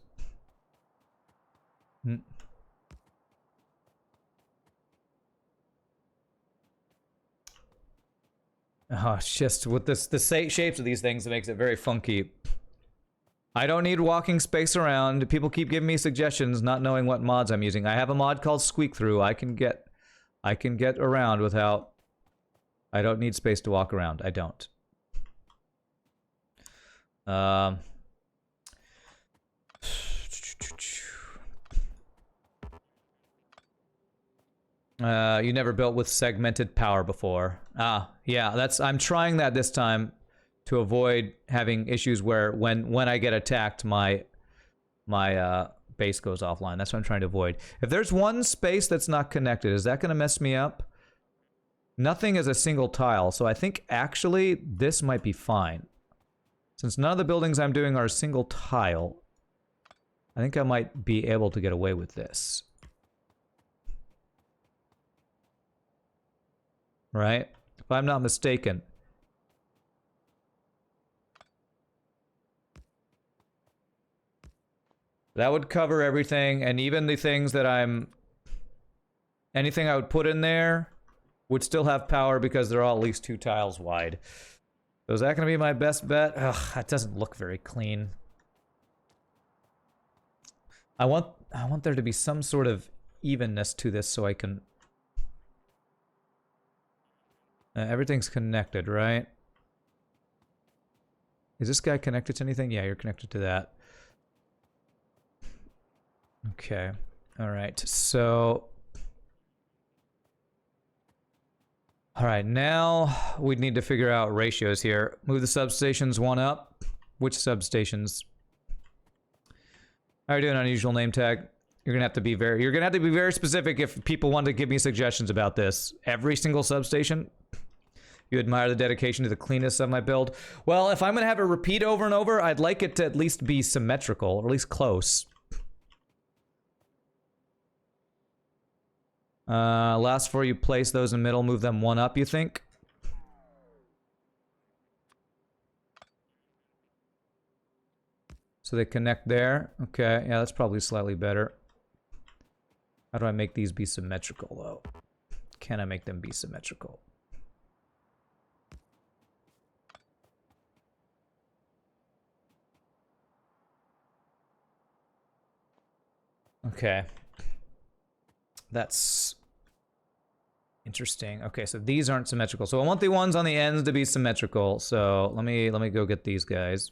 [SPEAKER 1] Oh, it's just with the shapes of these things, it makes it very funky. I don't need walking space around. People keep giving me suggestions, not knowing what mods I'm using. I have a mod called Squeak Through. I can get around without. I don't need space to walk around. I don't. You never built with segmented power before. Ah, yeah, I'm trying that this time to avoid having issues where when I get attacked, my base goes offline. That's what I'm trying to avoid. If there's one space that's not connected, is that going to mess me up? Nothing is a single tile, so I think actually this might be fine. Since none of the buildings I'm doing are a single tile, I think I might be able to get away with this. Right? If I'm not mistaken. That would cover everything, and even the things that anything I would put in there would still have power because they're all at least 2 tiles wide. So is that going to be my best bet? Ugh, that doesn't look very clean. I want there to be some sort of evenness to this so I can... everything's connected, right? Is this guy connected to anything? Yeah, you're connected to that. Okay. All right. So... all right, now we need to figure out ratios here. Move the substations one up. Which substations? How are you doing, unusual name tag? You're gonna have to be very specific if people want to give me suggestions about this. Every single substation? You admire the dedication to the cleanness of my build. Well, if I'm gonna have it repeat over and over, I'd like it to at least be symmetrical, or at least close. Last 4 you place those in the middle, move them one up, you think? So they connect there. Okay, yeah, that's probably slightly better. How do I make these be symmetrical, though? Can I make them be symmetrical? Okay. That's interesting. Okay, so these aren't symmetrical. So I want the ones on the ends to be symmetrical. So let me go get these guys.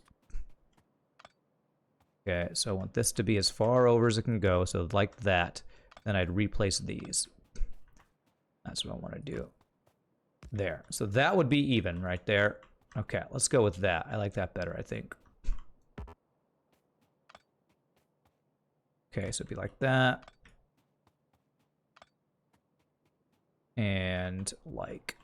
[SPEAKER 1] Okay, so I want this to be as far over as it can go. So like that. Then I'd replace these. That's what I want to do. There. So that would be even right there. Okay, let's go with that. I like that better, I think. Okay, so it'd be like that. And like.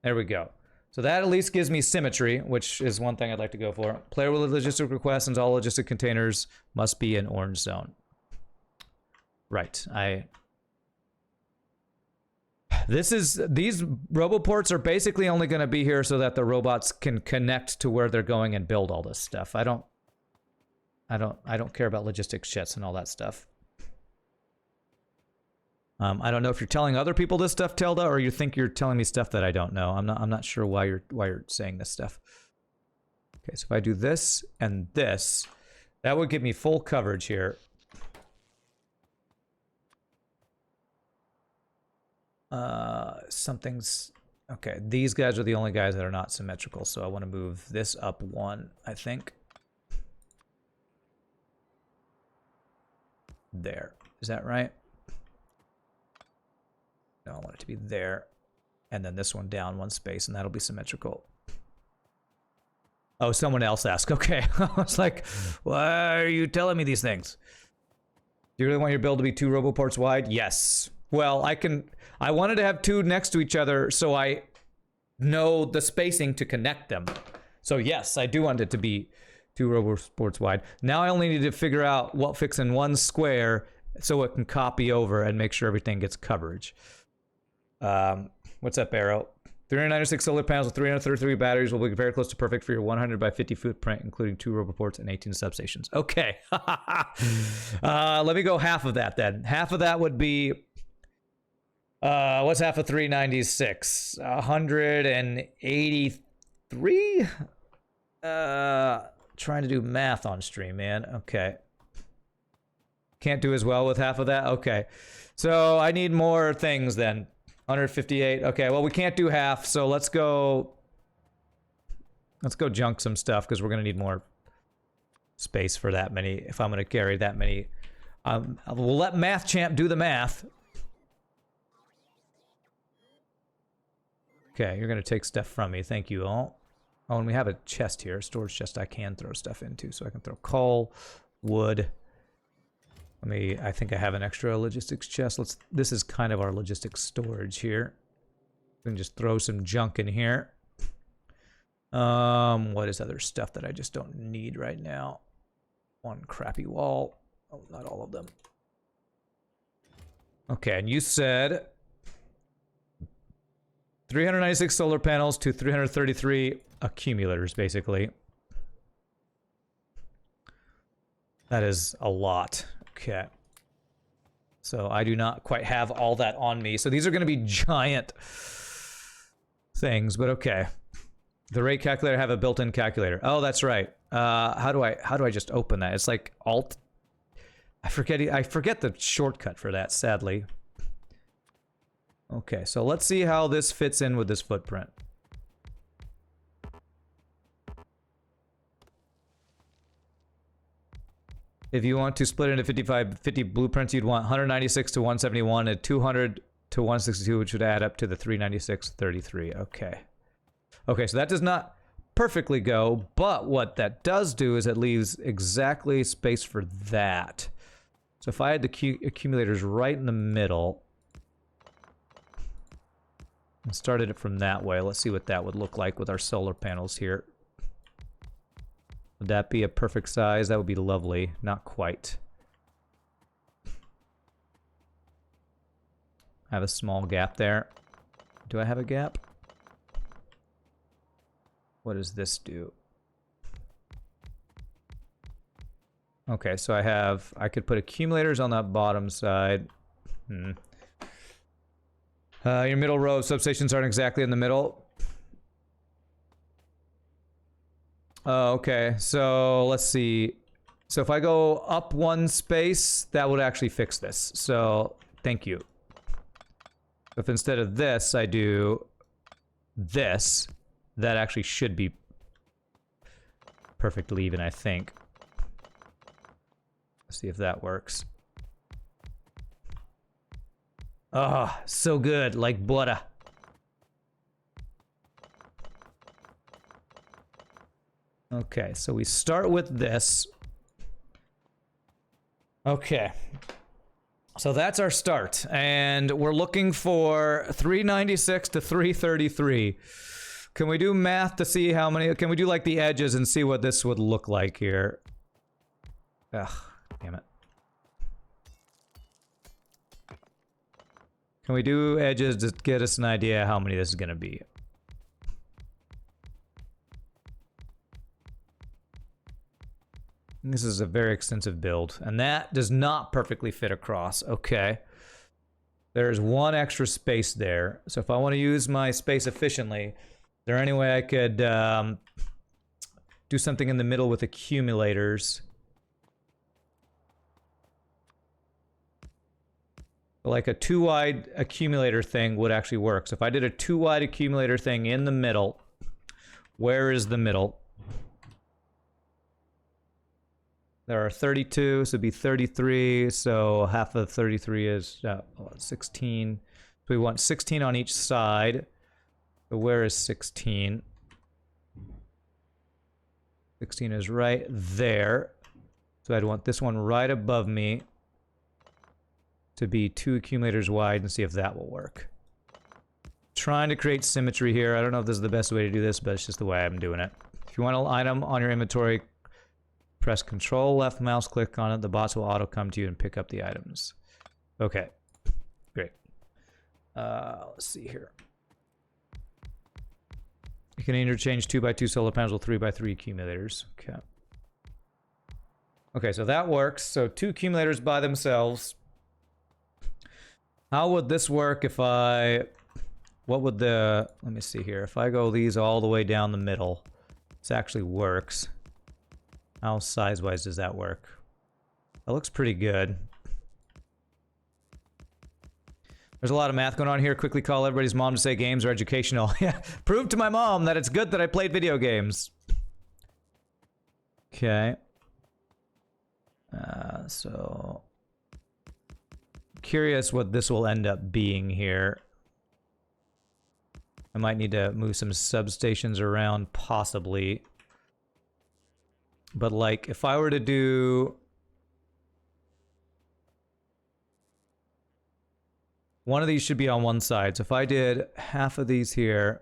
[SPEAKER 1] There we go. So that at least gives me symmetry, which is one thing I'd like to go for. Player with a logistic request and all logistic containers must be in orange zone. Right. These roboports are basically only going to be here so that the robots can connect to where they're going and build all this stuff. I don't care about logistics shits and all that stuff. I don't know if you're telling other people this stuff, Tilda, or you think you're telling me stuff that I don't know. I'm not sure why you're saying this stuff. Okay, so if I do this and this, that would give me full coverage here. Something's okay. These guys are the only guys that are not symmetrical, so I want to move this up one, I think. There. Is that right? No, I want it to be there. And then this one down one space, and that'll be symmetrical. Oh, someone else asked. Okay. I was like, why are you telling me these things? Do you really want your build to be 2 roboports wide? Yes. Well, I wanted to have two next to each other so I know the spacing to connect them. So yes, I do want it to be 2 RoboSports wide. Now I only need to figure out what fits in one square so it can copy over and make sure everything gets coverage. What's up, Arrow? 396 solar panels with 333 batteries will be very close to perfect for your 100 by 50 footprint, including 2 RoboPorts and 18 substations. Okay. Let me go half of that then. Half of that would be... what's half of 396? 183? Trying to do math on stream, man. Okay. Can't do as well with half of that? Okay. So I need more things then. 158. Okay, well, we can't do half, so let's go junk some stuff, because we're going to need more space for that many, if I'm going to carry that many. We'll let Math Champ do the math. Okay, you're going to take stuff from me. Thank you all. Oh, and we have a chest here, a storage chest I can throw stuff into, so I can throw coal, wood. I think I have an extra logistics chest. This is kind of our logistics storage here. We can just throw some junk in here. What is other stuff that I just don't need right now? One crappy wall. Oh, not all of them. Okay, and you said 396 solar panels to 333 accumulators, basically. That is a lot. Okay. So I do not quite have all that on me. So these are going to be giant things, but okay. The rate calculator have a built-in calculator. Oh, that's right. How do I just open that? It's like Alt. I forget the shortcut for that, sadly. Okay, so let's see how this fits in with this footprint. If you want to split it into 50 blueprints, you'd want 196 to 171 and 200 to 162, which would add up to the 396.33. Okay. Okay, so that does not perfectly go, but what that does do is it leaves exactly space for that. So if I had the accumulators right in the middle and started it from that way, let's see what that would look like with our solar panels here. Would that be a perfect size? That would be lovely. Not quite. I have a small gap there. Do I have a gap? What does this do? Okay, so I could put accumulators on that bottom side. Your middle row of substations aren't exactly in the middle. Oh, okay, so let's see. So if I go up one space, that would actually fix this. So, thank you. If instead of this, I do this, that actually should be perfectly even, I think. Let's see if that works. Oh, so good, like butter. Okay, so we start with this. Okay. So that's our start. And we're looking for 396 to 333. Can we do math to see how many... Can we do like the edges and see what this would look like here? Ugh, damn it. Can we do edges to get us an idea how many this is going to be? This is a very extensive build, and that does not perfectly fit across. Okay. There's one extra space there. So if I want to use my space efficiently, is there any way I could do something in the middle with accumulators? Like a 2-wide accumulator thing would actually work. So if I did a 2-wide accumulator thing in the middle, where is the middle? There are 32, so it'd be 33, so half of 33 is 16. So we want 16 on each side. So where is 16? 16 is right there. So I'd want this one right above me. to be 2 accumulators wide and see if that will work. Trying to create symmetry here. I don't know if this is the best way to do this, but it's just the way I'm doing it. If you want an item on your inventory, press Control left mouse click on it. The bots will auto come to you and pick up the items. Okay, great. Let's see here. You can interchange 2x2 solar panels with 3x3 accumulators. Okay. Okay, so that works. So 2 accumulators by themselves. How would this work if I... What would the... Let me see here. If I go these all the way down the middle, this actually works. How size-wise does that work? That looks pretty good. There's a lot of math going on here. Quickly call everybody's mom to say games are educational. Yeah, prove to my mom that it's good that I played video games. Okay. So... Curious what this will end up being here. I might need to move some substations around, possibly. But, like, if I were to do... One of these should be on one side. So if I did half of these here...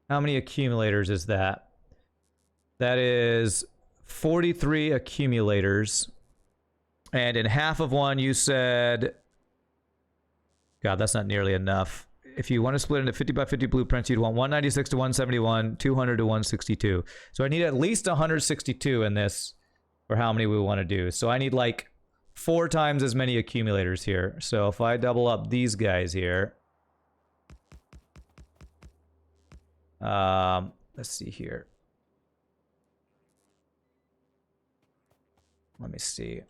[SPEAKER 1] How many accumulators is that? That is 43 accumulators. And in half of one, you said... God, that's not nearly enough. If you want to split into 50 by 50 blueprints, you'd want 196 to 171, 200 to 162. So I need at least 162 in this for how many we want to do. So I need like 4 times as many accumulators here. So if I double up these guys here. Let's see here. Let me see.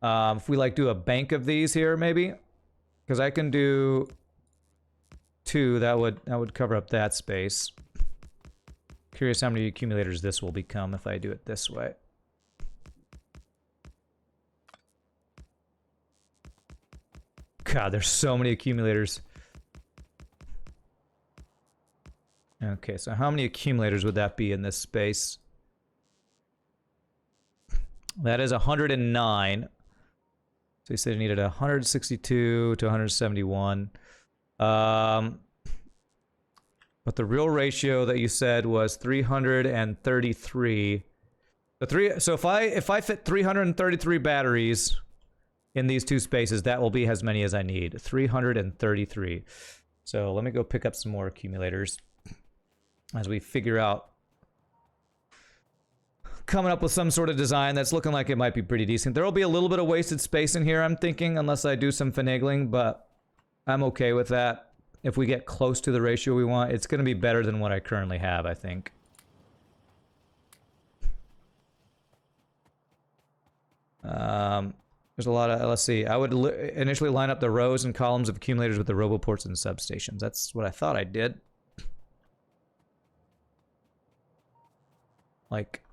[SPEAKER 1] If we like do a bank of these here, maybe, because I can do 2. That would cover up that space. Curious how many accumulators this will become if I do it this way. God, there's so many accumulators. Okay, so how many accumulators would that be in this space? That is 109. So you said you needed 162 to 171. But the real ratio that you said was 333. So if I fit 333 batteries in these 2 spaces, that will be as many as I need. 333. So let me go pick up some more accumulators as we figure out coming up with some sort of design that's looking like it might be pretty decent. There will be a little bit of wasted space in here, I'm thinking, unless I do some finagling, but I'm okay with that. If we get close to the ratio we want, it's going to be better than what I currently have, I think. There's a lot of... Let's see. I would initially line up the rows and columns of accumulators with the roboports and substations. That's what I thought I did. Like...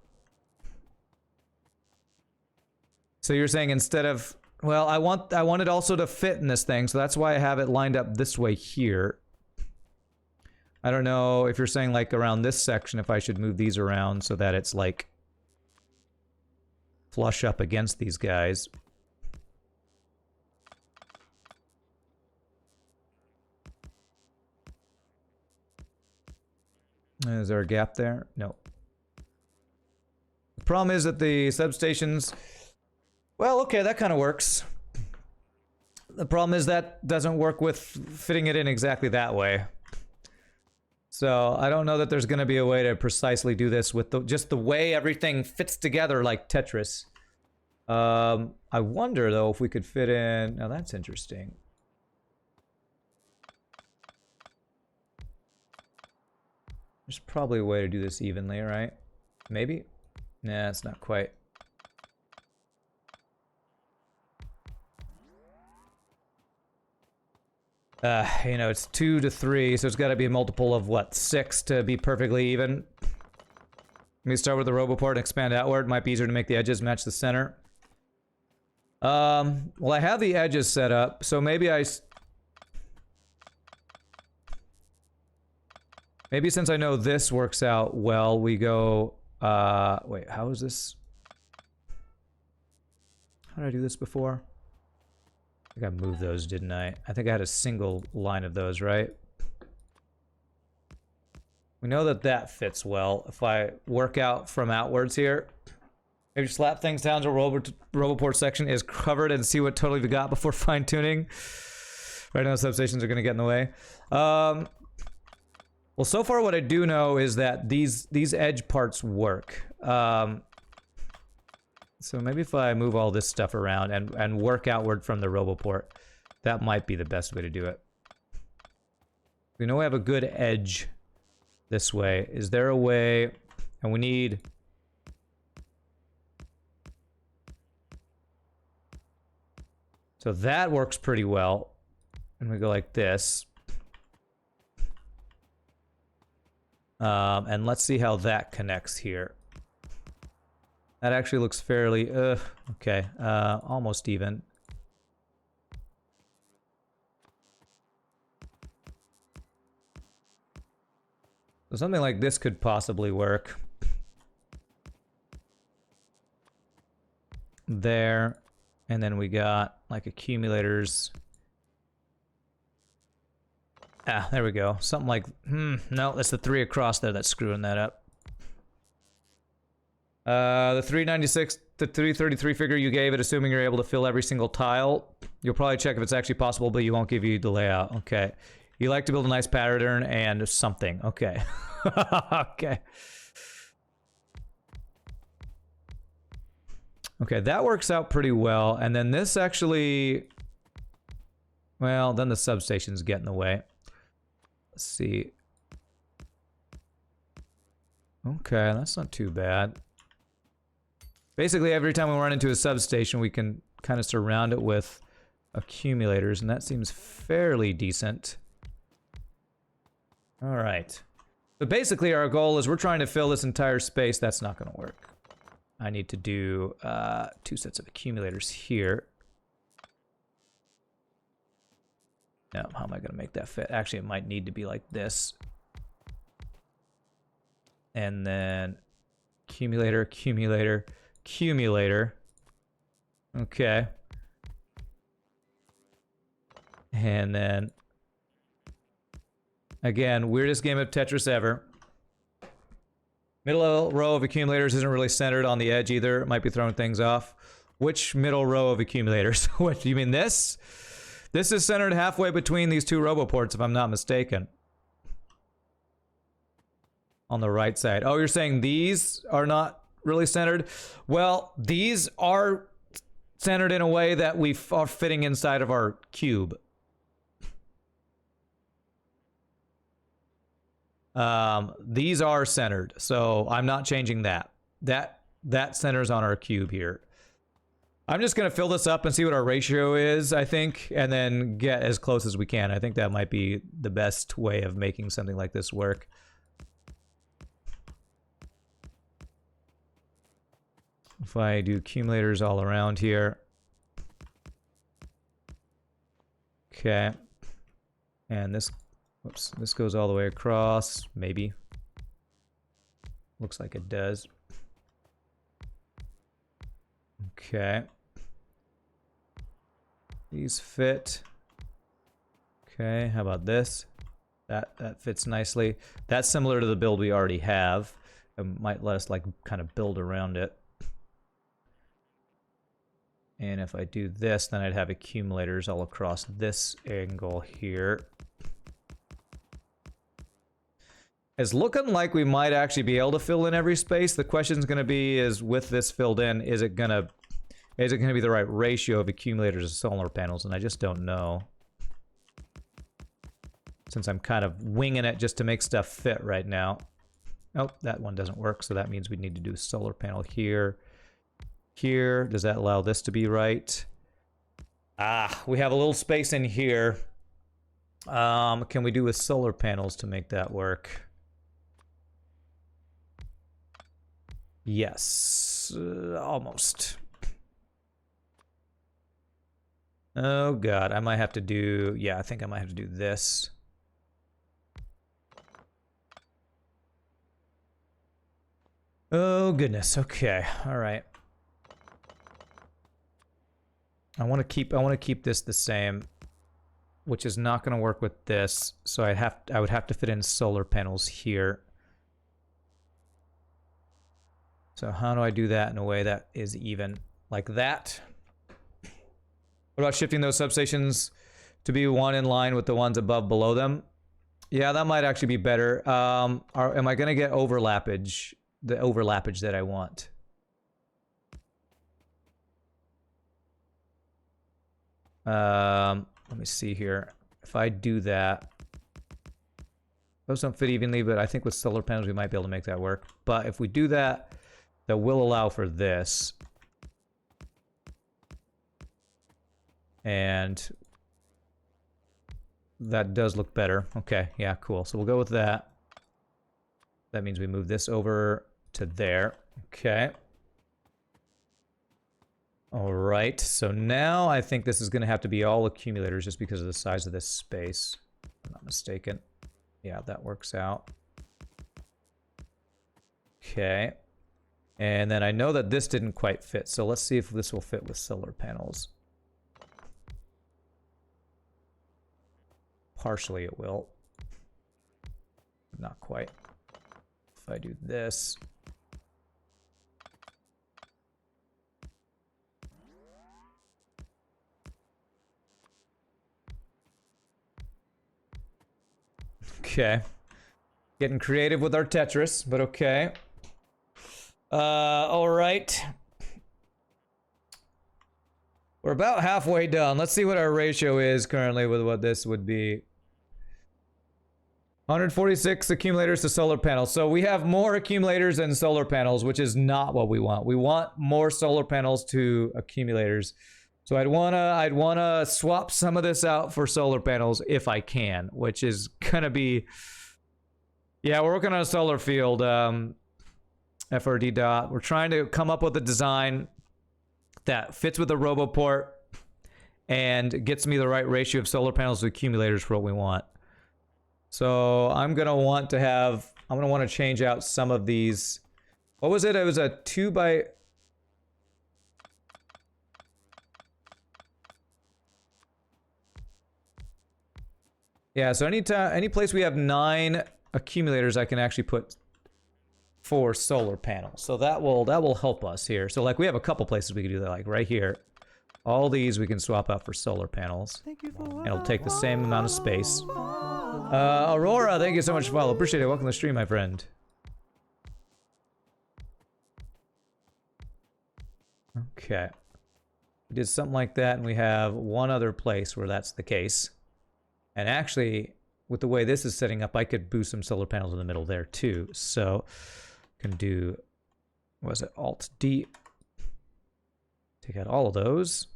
[SPEAKER 1] So you're saying instead of... Well, I want it also to fit in this thing, so that's why I have it lined up this way here. I don't know if you're saying, like, around this section, if I should move these around so that it's, like, flush up against these guys. Is there a gap there? No. The problem is that the substations... Well, okay, that kind of works. The problem is that doesn't work with fitting it in exactly that way. So I don't know that there's going to be a way to precisely do this with just the way everything fits together like Tetris. I wonder, though, if we could fit in... Now, that's interesting. There's probably a way to do this evenly, right? Maybe? Nah, it's not quite. You know, it's 2 to 3, so it's got to be a multiple of, what, 6 to be perfectly even? Let me start with the roboport and expand outward. Might be easier to make the edges match the center. Well, I have the edges set up, so maybe Maybe since I know this works out well, we go... wait, how is this? How did I do this before? I think I moved those, didn't I? I think I had a single line of those, right? We know that that fits well. If I work out from outwards here, maybe slap things down to Roboport section is covered and see what totally we got before fine-tuning. Right now, substations are going to get in the way. Well, so far what I do know is that these edge parts work. So maybe if I move all this stuff around and work outward from the Roboport, that might be the best way to do it. We know we have a good edge this way. Is there a way... And we need... So that works pretty well. And we go like this. And let's see how that connects here. That actually looks fairly... okay. Almost even. So something like this could possibly work. There. And then we got, like, accumulators. Ah, there we go. Something like... no, that's the 3 across there that's screwing that up. The 396 to 333 figure you gave it, assuming you're able to fill every single tile. You'll probably check if it's actually possible, but you won't give you the layout. Okay. You like to build a nice pattern and something. Okay. Okay. Okay, that works out pretty well. And then this actually... Well, then the substations get in the way. Let's see. Okay, that's not too bad. Basically, every time we run into a substation, we can kind of surround it with accumulators, and that seems fairly decent. All right. But basically, our goal is we're trying to fill this entire space. That's not going to work. I need to do 2 sets of accumulators here. Now, how am I going to make that fit? Actually, it might need to be like this. And then accumulator, accumulator, accumulator. Okay. And then, again, weirdest game of Tetris ever. Middle row of accumulators isn't really centered on the edge either. It might be throwing things off. Which middle row of accumulators? What, do you mean this? This is centered halfway between these 2 Roboports, if I'm not mistaken. On the right side. Oh, you're saying these are not really centered? Well, these are centered in a way that we are fitting inside of our cube. These are centered, so I'm not changing that. That centers on our cube here. I'm just gonna fill this up and see what our ratio is, I think, and then get as close as we can. I think that might be the best way of making something like this work. If I do accumulators all around here. Okay. And this, whoops, this goes all the way across, maybe. Looks like it does. Okay. These fit. Okay, how about this? That fits nicely. That's similar to the build we already have. It might let us, like, kind of build around it. And if I do this, then I'd have accumulators all across this angle here. It's looking like we might actually be able to fill in every space. The question's going to be, is with this filled in, is it going to be the right ratio of accumulators to solar panels? And I just don't know. Since I'm kind of winging it just to make stuff fit right now. Oh, that one doesn't work, so that means we need to do a solar panel here. Here, does that allow this to be right? Ah, we have a little space in here. Can we do with solar panels to make that work? Yes, almost. Oh god, I might have to do, yeah, I think I might have to do this. Oh goodness. Okay. All right. I want to keep this the same, which is not going to work with this. So I would have to fit in solar panels here. So how do I do that in a way that is even like that? What about shifting those substations to be one in line with the ones above below them? Yeah, that might actually be better. Am I going to get overlappage? The overlappage that I want. Let me see here. If I do that, those don't fit evenly, but I think with solar panels we might be able to make that work. But if we do that, that will allow for this. And that does look better. Okay, yeah, cool. So we'll go with that. That means we move this over to there. Okay. All right, so now I think this is going to have to be all accumulators just because of the size of this space. If I'm not mistaken. Yeah, that works out. Okay. And then I know that this didn't quite fit, so let's see if this will fit with solar panels. Partially it will. Not quite. If I do this... Okay. Getting creative with our Tetris, but okay. All right. We're about halfway done. Let's see what our ratio is currently with what this would be. 146 accumulators to solar panels. So we have more accumulators than solar panels, which is not what we want. We want more solar panels to accumulators. So I'd wanna swap some of this out for solar panels if I can, which is gonna be, yeah, we're working on a solar field, FRD dot. We're trying to come up with a design that fits with the RoboPort and gets me the right ratio of solar panels to accumulators for what we want. So I'm gonna want to change out some of these. What was it? It was a 2 by... Yeah, so any place we have 9 accumulators, I can actually put 4 solar panels. So that will help us here. So like we have a couple places we can do that, like right here. All these we can swap out for solar panels. And it'll take the same amount of space. Aurora, thank you so much for following. Appreciate it. Welcome to the stream, my friend. Okay. We did something like that, and we have one other place where that's the case. And actually, with the way this is setting up, I could boost some solar panels in the middle there too. So, can do, what was it, Alt-D. Take out all of those.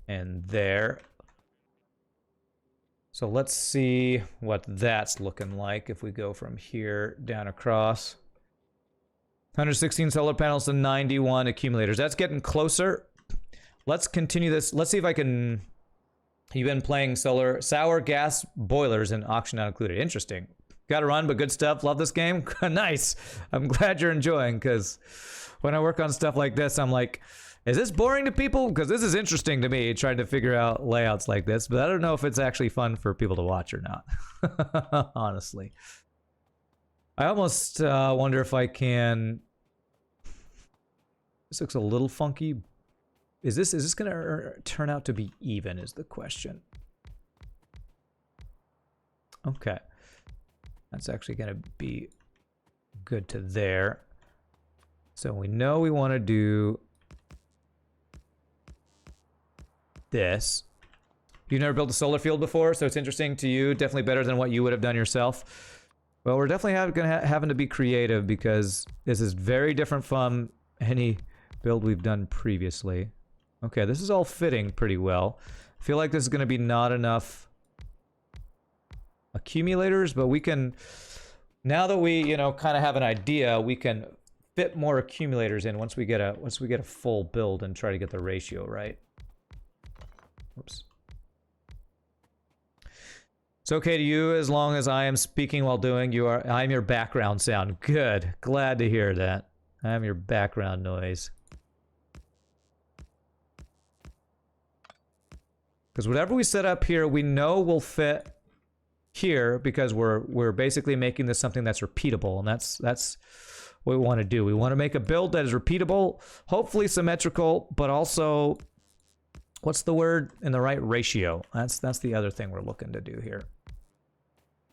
[SPEAKER 1] And there. So let's see what that's looking like if we go from here down across. 116 solar panels to 91 accumulators. That's getting closer. Let's continue this. Let's see if I can... You've been playing sour gas boilers and auction not included. Interesting. Gotta run, but good stuff. Love this game. Nice. I'm glad you're enjoying, because when I work on stuff like this, I'm like... Is this boring to people? Because this is interesting to me, trying to figure out layouts like this, but I don't know if it's actually fun for people to watch or not. Honestly. I almost wonder if I can... This looks a little funky. Is this going to turn out to be even is the question. Okay. That's actually going to be good to there. So we know we want to do... this. You've never built a solar field before, so it's interesting to you. Definitely better than what you would have done yourself. Well, we're definitely having to be creative because this is very different from any build we've done previously. Okay, this is all fitting pretty well. I feel like this is going to be not enough accumulators, but we can... Now that we, you know, kind of have an idea, we can fit more accumulators in once we get a full build and try to get the ratio right. Whoops. It's okay to you as long as I am speaking while doing I'm your background sound. Good. Glad to hear that. I'm your background noise. Because whatever we set up here, we know will fit here because we're basically making this something that's repeatable, and that's what we want to do. We want to make a build that is repeatable, hopefully symmetrical, but also, what's the word? In the right ratio. That's the other thing we're looking to do here.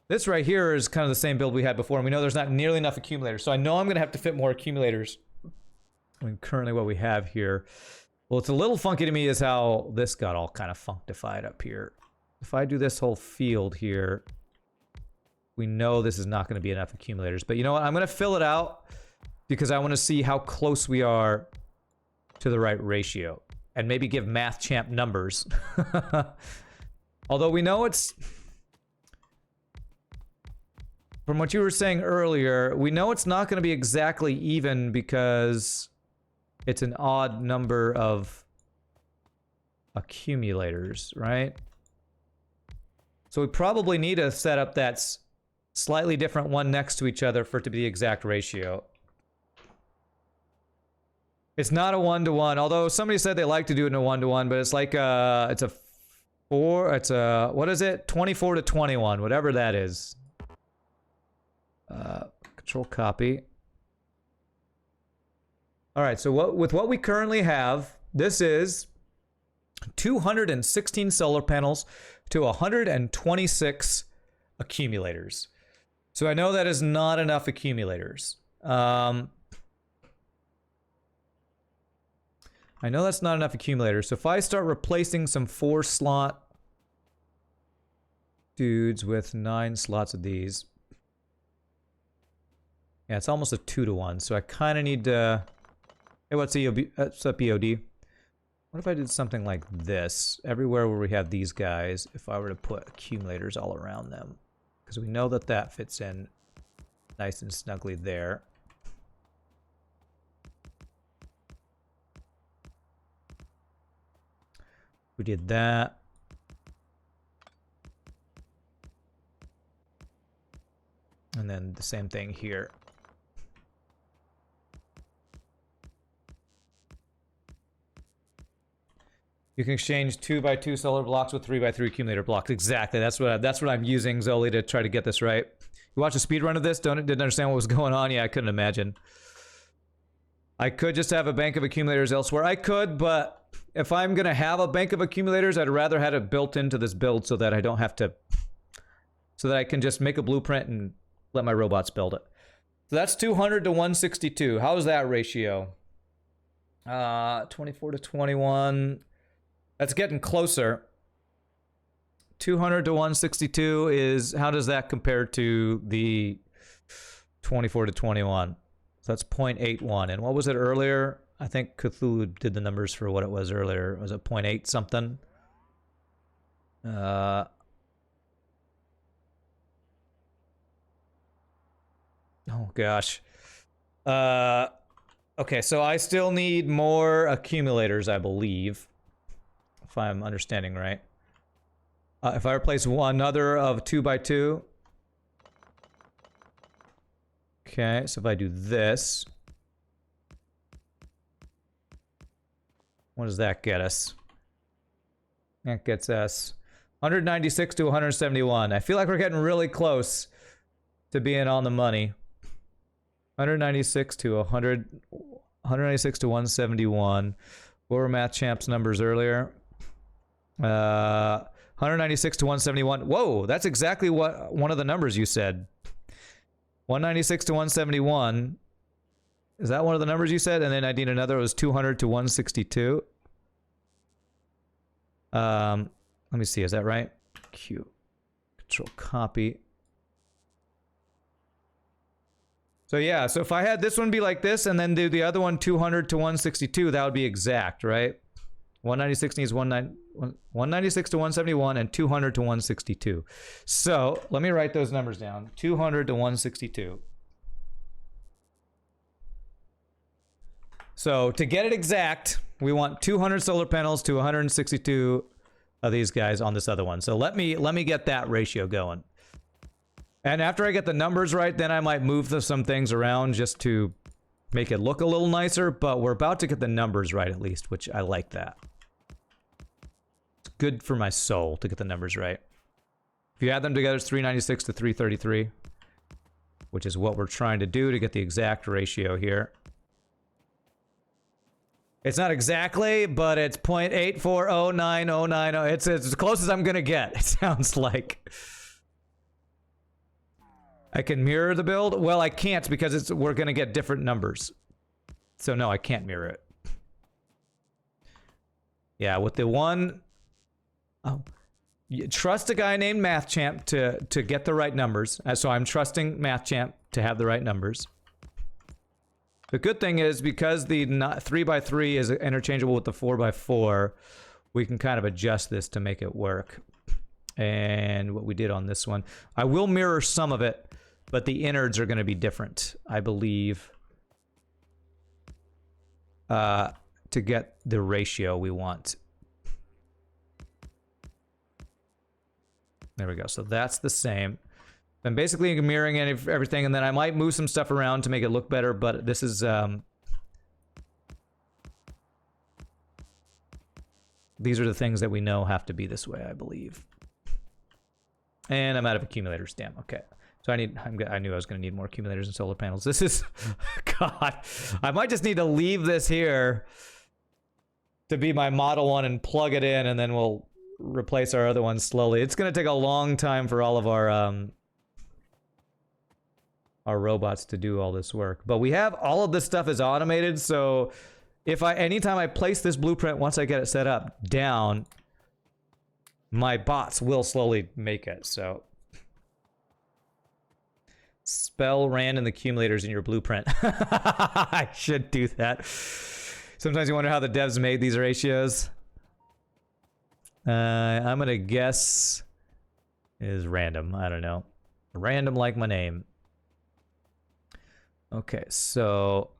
[SPEAKER 1] This right here is kind of the same build we had before, and we know there's not nearly enough accumulators, so I know I'm going to have to fit more accumulators than currently what we have here. Well, it's a little funky to me is how this got all kind of functified up here. If I do this whole field here, we know this is not going to be enough accumulators. But you know what? I'm going to fill it out because I want to see how close we are to the right ratio. And maybe give Math Champ numbers. Although we know it's... From what you were saying earlier, we know it's not going to be exactly even because it's an odd number of accumulators, right? So we probably need a setup that's slightly different one next to each other for it to be the exact ratio. It's not a 1-to-1, although somebody said they like to do it in a 1-to-1, but it's like it's a what is it? 24 to 21, whatever that is. Control copy. All right, so with what we currently have, this is 216 solar panels to 126 accumulators. So I know that is not enough accumulators. I know that's not enough accumulators. So if I start replacing some 4-slot dudes with 9 slots of these. Yeah, it's almost a 2-to-1. So I kind of need to... Hey, what's up, EOD? What if I did something like this? Everywhere where we have these guys, if I were to put accumulators all around them. Because we know that that fits in nice and snugly there. We did that. And then the same thing here. You can exchange 2x2 solar blocks with 3x3 accumulator blocks. Exactly. That's what I'm using, Zoli, to try to get this right. You watch a speed run of this? Didn't understand what was going on? Yeah, I couldn't imagine. I could just have a bank of accumulators elsewhere. I could, but if I'm gonna have a bank of accumulators, I'd rather have it built into this build so that I don't have to, so that I can just make a blueprint and let my robots build it. So that's 200 to 162. How's that ratio? 24 to 21. That's getting closer. 200 to 162 is, how does that compare to the 24 to 21? So that's 0.81. And what was it earlier? I think Cthulhu did the numbers for what it was earlier. Was it 0.8 something? Oh gosh. Okay, so I still need more accumulators, I believe. If I'm understanding right. If I replace another of 2x2. Okay, so if I do this. What does that get us? That gets us 196 to 171. I feel like we're getting really close to being on the money. 196 to 196 to 171. What were Math Champ's numbers earlier? 196 to 171. Whoa, that's exactly what one of the numbers you said. 196 to 171. Is that one of the numbers you said? And then I need another. It was 200 to 162. Let me see. Is that right? Q. Control copy. So yeah. So if I had this one be like this, and then do the other one 200 to 162, that would be exact, right? 196 needs 196 to 171 and 200 to 162. So let me write those numbers down. 200 to 162. So to get it exact, we want 200 solar panels to 162 of these guys on this other one. So let me get that ratio going. And after I get the numbers right, then I might move some things around just to make it look a little nicer, but we're about to get the numbers right at least, which I like that. It's good for my soul to get the numbers right. If you add them together, it's 396 to 333, which is what we're trying to do to get the exact ratio here. It's not exactly, but it's 0.8409090. It's as close as I'm gonna get, it sounds like. I can mirror the build? Well, I can't because we're gonna get different numbers. So no, I can't mirror it. Yeah, with the one... Oh. Trust a guy named MathChamp to get the right numbers. So I'm trusting MathChamp to have the right numbers. The good thing is, because the 3x3 is interchangeable with the 4x4, we can kind of adjust this to make it work. And what we did on this one, I will mirror some of it, but the innards are going to be different, I believe, to get the ratio we want. There we go. So that's the same. I'm basically mirroring everything, and then I might move some stuff around to make it look better, but this is... these are the things that we know have to be this way, I believe. And I'm out of accumulators. Damn, okay. So I knew I was going to need more accumulators and solar panels. This is... God. I might just need to leave this here to be my Model 1 and plug it in, and then we'll replace our other ones slowly. It's going to take a long time for all of our robots to do all this work. But we have all of this stuff is automated, so if anytime I place this blueprint, once I get it set up down, my bots will slowly make it, so. Spell random accumulators in your blueprint. I should do that. Sometimes you wonder how the devs made these ratios. I'm gonna guess is random. I don't know. Random like my name. Okay, so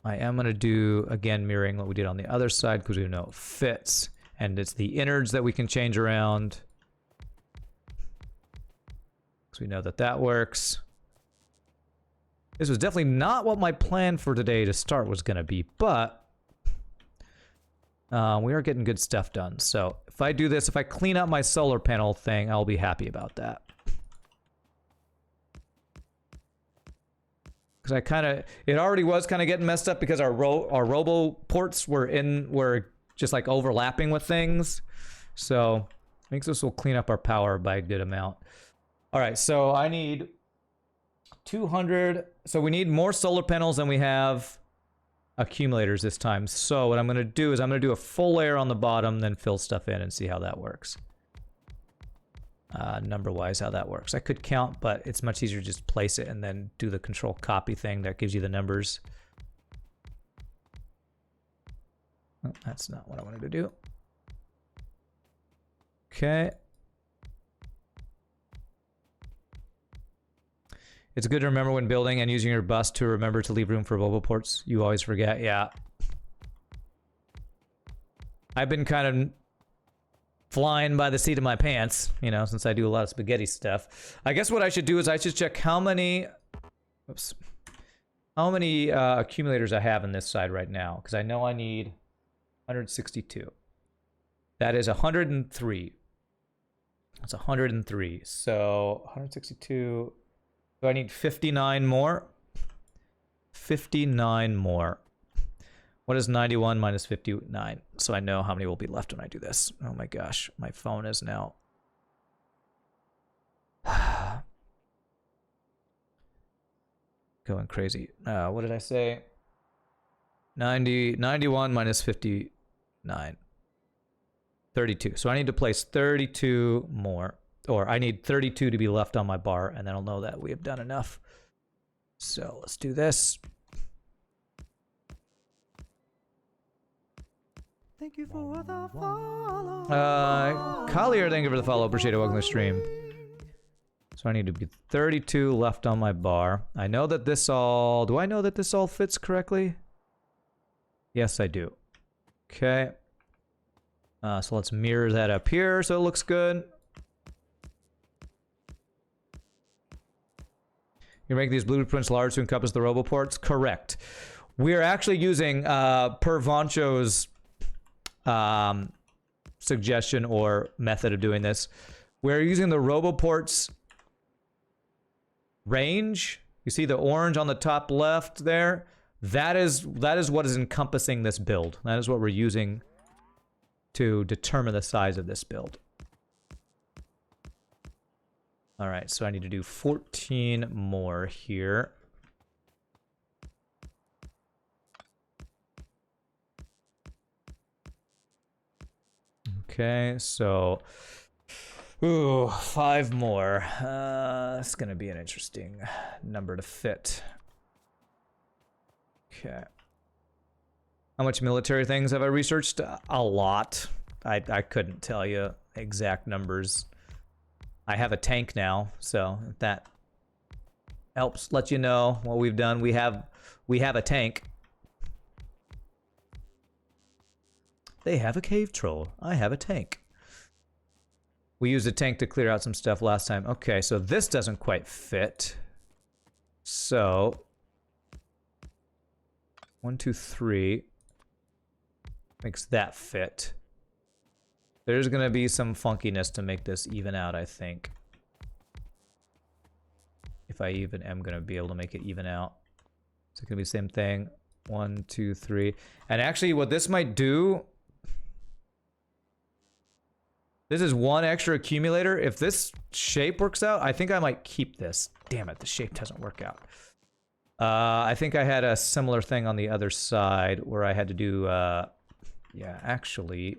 [SPEAKER 1] I am gonna do, again, mirroring what we did on the other side because we know it fits. And it's the innards that we can change around. Because we know that that works. This was definitely not what my plan for today to start was gonna be, but we are getting good stuff done. So if I do this, if I clean up my solar panel thing, I'll be happy about that. Because I kind of, it already was kind of getting messed up because our robo ports were just like overlapping with things. So I think this will clean up our power by a good amount. All right, so I need 200. So we need more solar panels than we have accumulators this time. So what I'm going to do is I'm going to do a full layer on the bottom, then fill stuff in and see how that works. Number-wise, how that works. I could count, but it's much easier to just place it and then do the control copy thing that gives you the numbers. Oh, that's not what I wanted to do. Okay. It's good to remember when building and using your bus to remember to leave room for mobile ports. You always forget, yeah. I've been kind of flying by the seat of my pants, you know, since I do a lot of spaghetti stuff. I guess what I should do is I should check how many... Oops. How many accumulators I have in this side right now. Because I know I need 162. That is 103. That's 103. So 162... So I need 59 more. 59 more. What is 91 minus 59? So I know how many will be left when I do this. Oh my gosh, my phone is now... going crazy. What did I say? 91 minus 59. 32. So I need to place 32 more. Or I need 32 to be left on my bar, and then I'll know that we have done enough. So let's do this.
[SPEAKER 2] Thank you for the follow.
[SPEAKER 1] Collier, thank you for the follow. Appreciate it. Welcome to the stream. So I need to be 32 left on my bar. I know that this all... Do I know that this all fits correctly? Yes, I do. Okay. So let's mirror that up here so it looks good. You make these blueprints large to encompass the roboports? Correct. We're actually using, per Voncho's suggestion or method of doing this, we're using the roboports range. You see the orange on the top left there? That is what is encompassing this build. That is what we're using to determine the size of this build. All right, so I need to do 14 more here. Okay, so... Ooh, 5 more. It's gonna be an interesting number to fit. Okay. How much military things have I researched? A lot. I couldn't tell you exact numbers. I have a tank now, so if that helps let you know what we've done. We have a tank. They have a cave troll. I have a tank. We used a tank to clear out some stuff last time. Okay, so this doesn't quite fit. So 1, 2, 3 makes that fit. There's gonna be some funkiness to make this even out, I think. If I even am gonna be able to make it even out. It's gonna be the same thing. 1, 2, 3. And actually what this might do, this is 1 extra accumulator. If this shape works out, I think I might keep this. Damn it, the shape doesn't work out. I think I had a similar thing on the other side where I had to do, yeah, actually...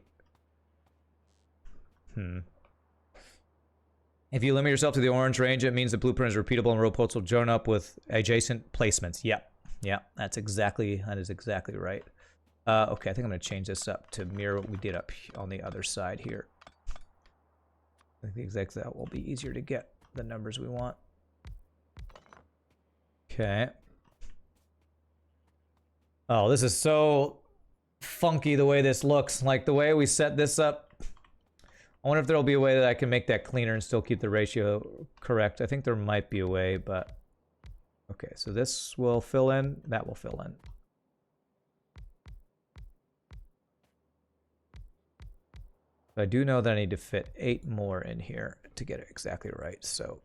[SPEAKER 1] If you limit yourself to the orange range, it means the blueprint is repeatable and roboports will join up with adjacent placements. Yep. Yeah, that is exactly right. Okay, I think I'm going to change this up to mirror what we did up on the other side here. I think the exact that will be easier to get the numbers we want. Okay. Oh, this is so funky the way this looks. Like the way we set this up. I wonder if there'll be a way that I can make that cleaner and still keep the ratio correct. I think there might be a way, but... Okay, so this will fill in. That will fill in. I do know that I need to fit 8 more in here to get it exactly right, so...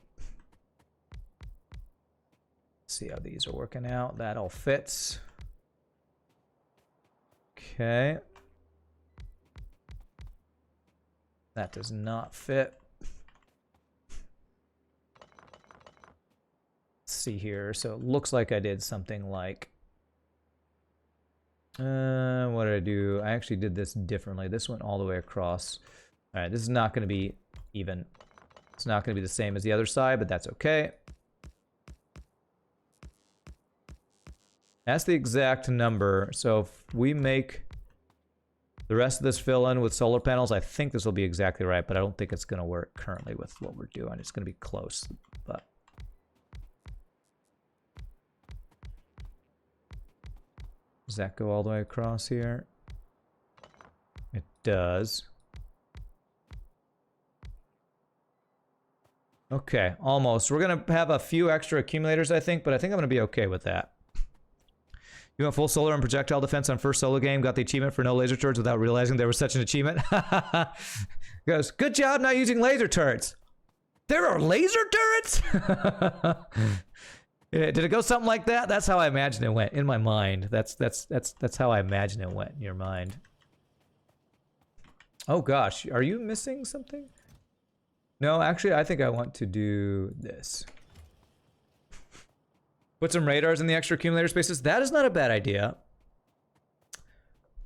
[SPEAKER 1] See how these are working out. That all fits. Okay. That does not fit. Let's see here. So it looks like I did something like... what did I do? I actually did this differently. This went all the way across. Alright, this is not going to be even. It's not going to be the same as the other side, but that's okay. That's the exact number. So if we make the rest of this fill in with solar panels, I think this will be exactly right, but I don't think it's going to work currently with what we're doing. It's going to be close, but... Does that go all the way across here? It does. Okay, almost. We're going to have a few extra accumulators, I think, but I think I'm going to be okay with that. You went full solar and projectile defense on first solo game, got the achievement for no laser turrets without realizing there was such an achievement. Goes, good job not using laser turrets. There are laser turrets? Did it go something like that? That's how I imagine it went in my mind. That's how I imagine it went in your mind. Oh gosh, are you missing something? No, actually, I think I want to do this. Put some radars in the extra accumulator spaces. That is not a bad idea.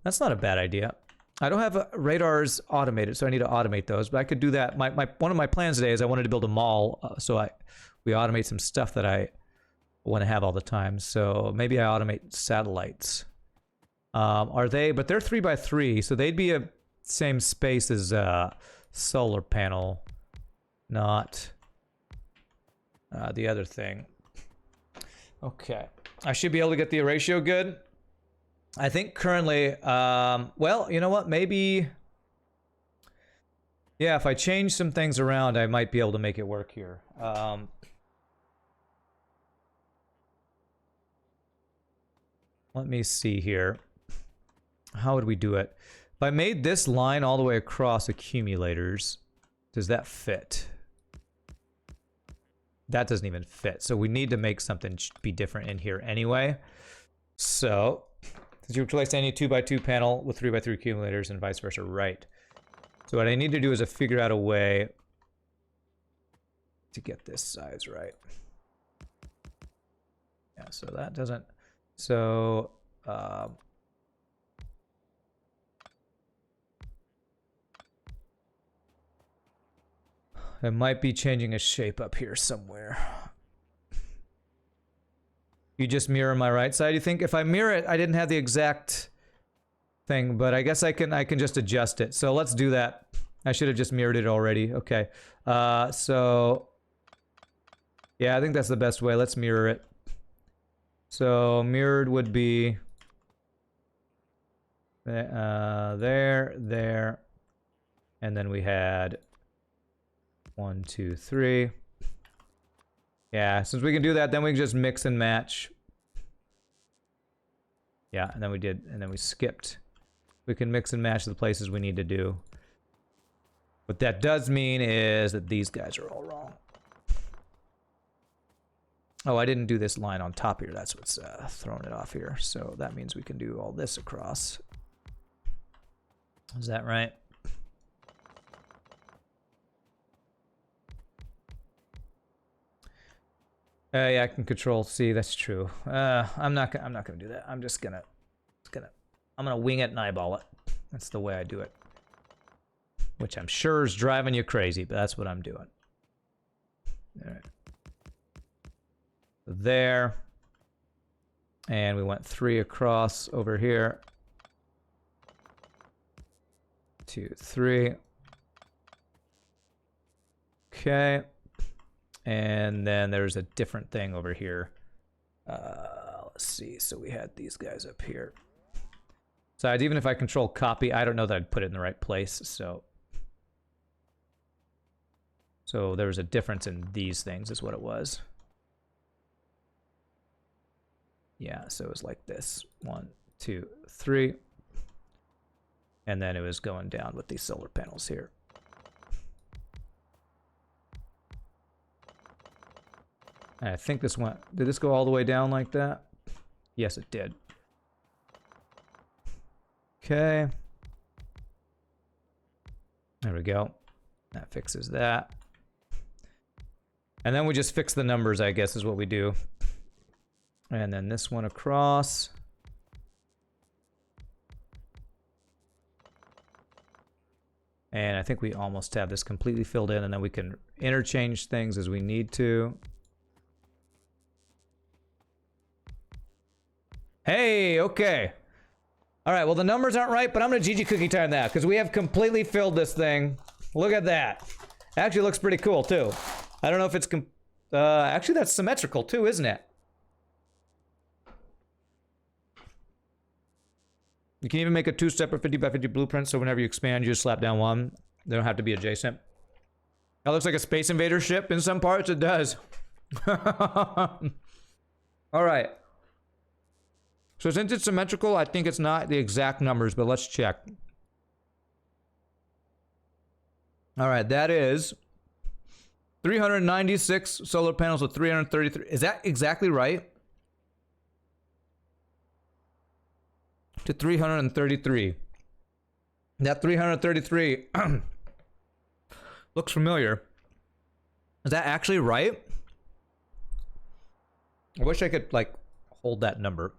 [SPEAKER 1] That's not a bad idea. I don't have radars automated, so I need to automate those. But I could do that. One of my plans today is I wanted to build a mall, so we automate some stuff that I want to have all the time. So maybe I automate satellites. Are they? But they're 3x3, so they'd be a same space as solar panel, not the other thing. Okay, I should be able to get the ratio good. I think currently, well, you know what? Maybe, yeah, if I change some things around, I might be able to make it work here. Let me see here. How would we do it? If I made this line all the way across accumulators, does that fit? That doesn't even fit. So we need to make something be different in here anyway. So, since you replace any 2x2 panel with 3x3 accumulators and vice versa, right. So what I need to do is figure out a way to get this size right. Yeah, so that doesn't... So, I might be changing a shape up here somewhere. You just mirror my right side, you think? If I mirror it, I didn't have the exact thing, but I guess I can just adjust it. So let's do that. I should have just mirrored it already. Okay. So yeah, I think that's the best way. Let's mirror it. So mirrored would be there, and then we had 1, 2, 3. Yeah, since we can do that, then we can just mix and match. Yeah, and then we did, and then we skipped. We can mix and match the places we need to do. What that does mean is that these guys are all wrong. Oh, I didn't do this line on top here. That's what's throwing it off here. So that means we can do all this across. Is that right? Yeah, I can control C. That's true. I'm not gonna do that. I'm just gonna, I'm gonna wing it and eyeball it. That's the way I do it. Which I'm sure is driving you crazy, but that's what I'm doing. All right. There. And we went 3 across over here. 2, 3. Okay. And then there's a different thing over here. Let's see. So we had these guys up here. So even if I control copy, I don't know that I'd put it in the right place. So there was a difference in these things is what it was. Yeah, so it was like this. 1, 2, 3. And then it was going down with these solar panels here. And I think this went... Did this go all the way down like that? Yes, it did. Okay. There we go. That fixes that. And then we just fix the numbers, I guess, is what we do. And then this one across. And I think we almost have this completely filled in, and then we can interchange things as we need to. Hey, okay. All right, well, the numbers aren't right, but I'm going to GG cookie time that, because we have completely filled this thing. Look at that. Actually looks pretty cool, too. I don't know if it's... actually, that's symmetrical, too, isn't it? You can even make a 2-step or 50 by 50 blueprint, so whenever you expand, you just slap down one. They don't have to be adjacent. That looks like a Space Invader ship. In some parts, it does. All right. So since it's symmetrical, I think it's not the exact numbers, but let's check. All right, that is 396 solar panels with 333. Is that exactly right? To 333. That 333 looks familiar. Is that actually right? I wish I could, like, hold that number.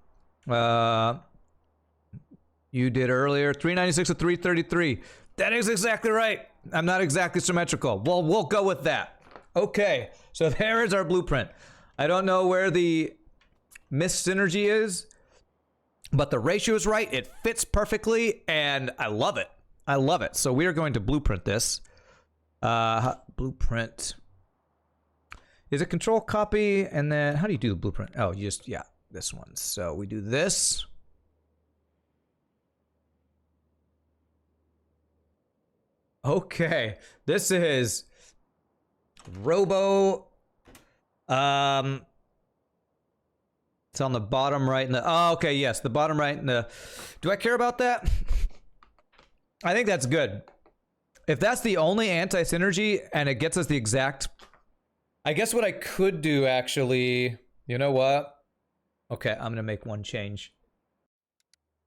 [SPEAKER 1] You did earlier. 396 to 333. That is exactly right. I'm not exactly symmetrical. Well, we'll go with that. Okay, so there is our blueprint. I don't know where the mis-synergy is, but the ratio is right. It fits perfectly, and I love it. I love it. So we are going to blueprint this. Blueprint. Is it control copy, and then how do you do the blueprint? Oh, you just, yeah, this one. So we do this. Okay, this is Robo. It's on the bottom right. Oh, okay, yes, the bottom right. Do I care about that? I think that's good. If that's the only anti-synergy and it gets us the exact... I guess what I could do, actually... You know what? Okay, I'm gonna make one change.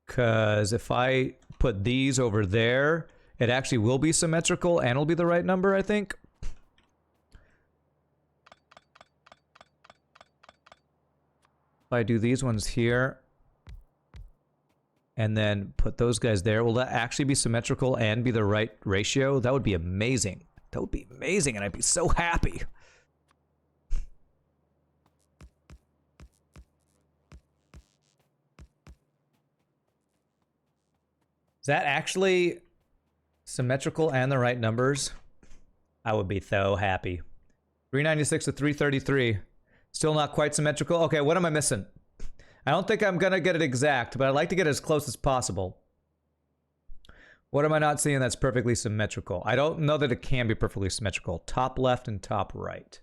[SPEAKER 1] Because if I put these over there, it actually will be symmetrical and it'll be the right number, I think. If I do these ones here, and then put those guys there, will that actually be symmetrical and be the right ratio? That would be amazing. That would be amazing, and I'd be so happy. Is that actually symmetrical and the right numbers? I would be so happy. 396 to 333. Still not quite symmetrical. Okay, what am I missing? I don't think I'm gonna get it exact, but I'd like to get as close as possible. What am I not seeing that's perfectly symmetrical? I don't know that it can be perfectly symmetrical. Top left and top right.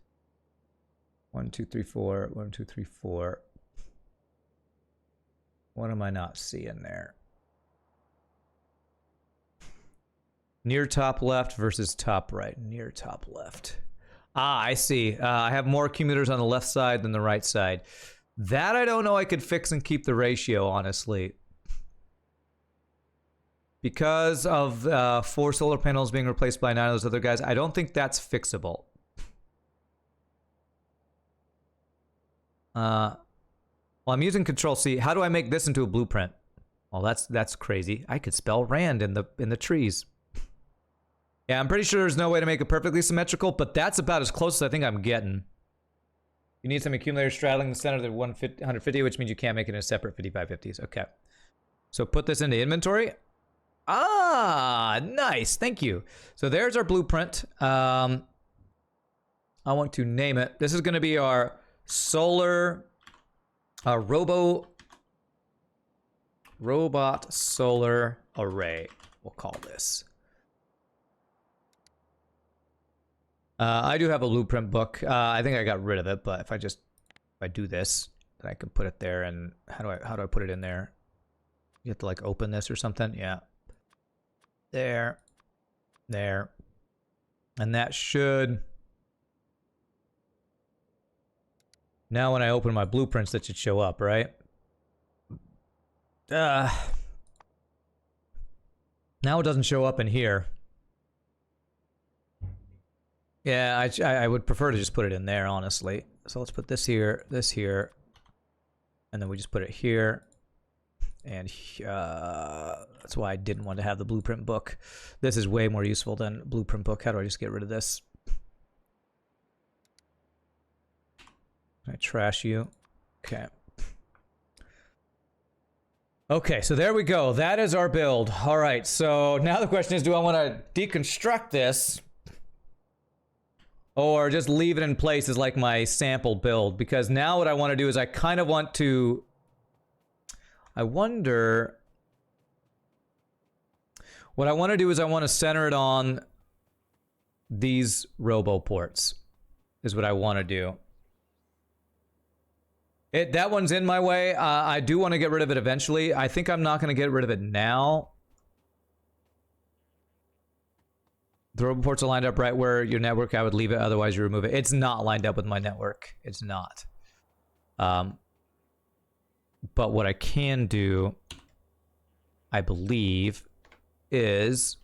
[SPEAKER 1] 1, 2, 3, 4. 1, 2, 3, 4. What am I not seeing there? Near top left versus top right. Near top left. Ah, I see. I have more accumulators on the left side than the right side. That I don't know I could fix and keep the ratio, honestly. Because of 4 solar panels being replaced by 9 of those other guys, I don't think that's fixable. Well, I'm using Control-C. How do I make this into a blueprint? Well, that's crazy. I could spell Rand in the trees. Yeah, I'm pretty sure there's no way to make it perfectly symmetrical, but that's about as close as I think I'm getting. You need some accumulators straddling the center of the 150, which means you can't make it in a separate 5550s. Okay. So put this into inventory. Ah, nice. Thank you. So there's our blueprint. I want to name it. This is going to be our solar robot solar array. We'll call this. I do have a blueprint book. I think I got rid of it, but if I do this, then I can put it there. And how do I put it in there? You have to like open this or something. Yeah. There. And that should... Now when I open my blueprints, that should show up, right? Now it doesn't show up in here. Yeah, I would prefer to just put it in there, honestly. So let's put this here, and then we just put it here. And that's why I didn't want to have the blueprint book. This is way more useful than blueprint book. How do I just get rid of this? Can I trash you? Okay. Okay, so there we go. That is our build. All right, so now the question is, do I want to deconstruct this or just leave it in place as like my sample build? Because now what I want to do is I kind of want to... I wonder... What I want to do is I want to center it on these robo ports, is what I want to do. That one's in my way. I do want to get rid of it eventually. I think I'm not going to get rid of it now. The robo ports are lined up right where your network. I would leave it, otherwise you remove it. It's not lined up with my network. It's not. But what I can do, I believe, is...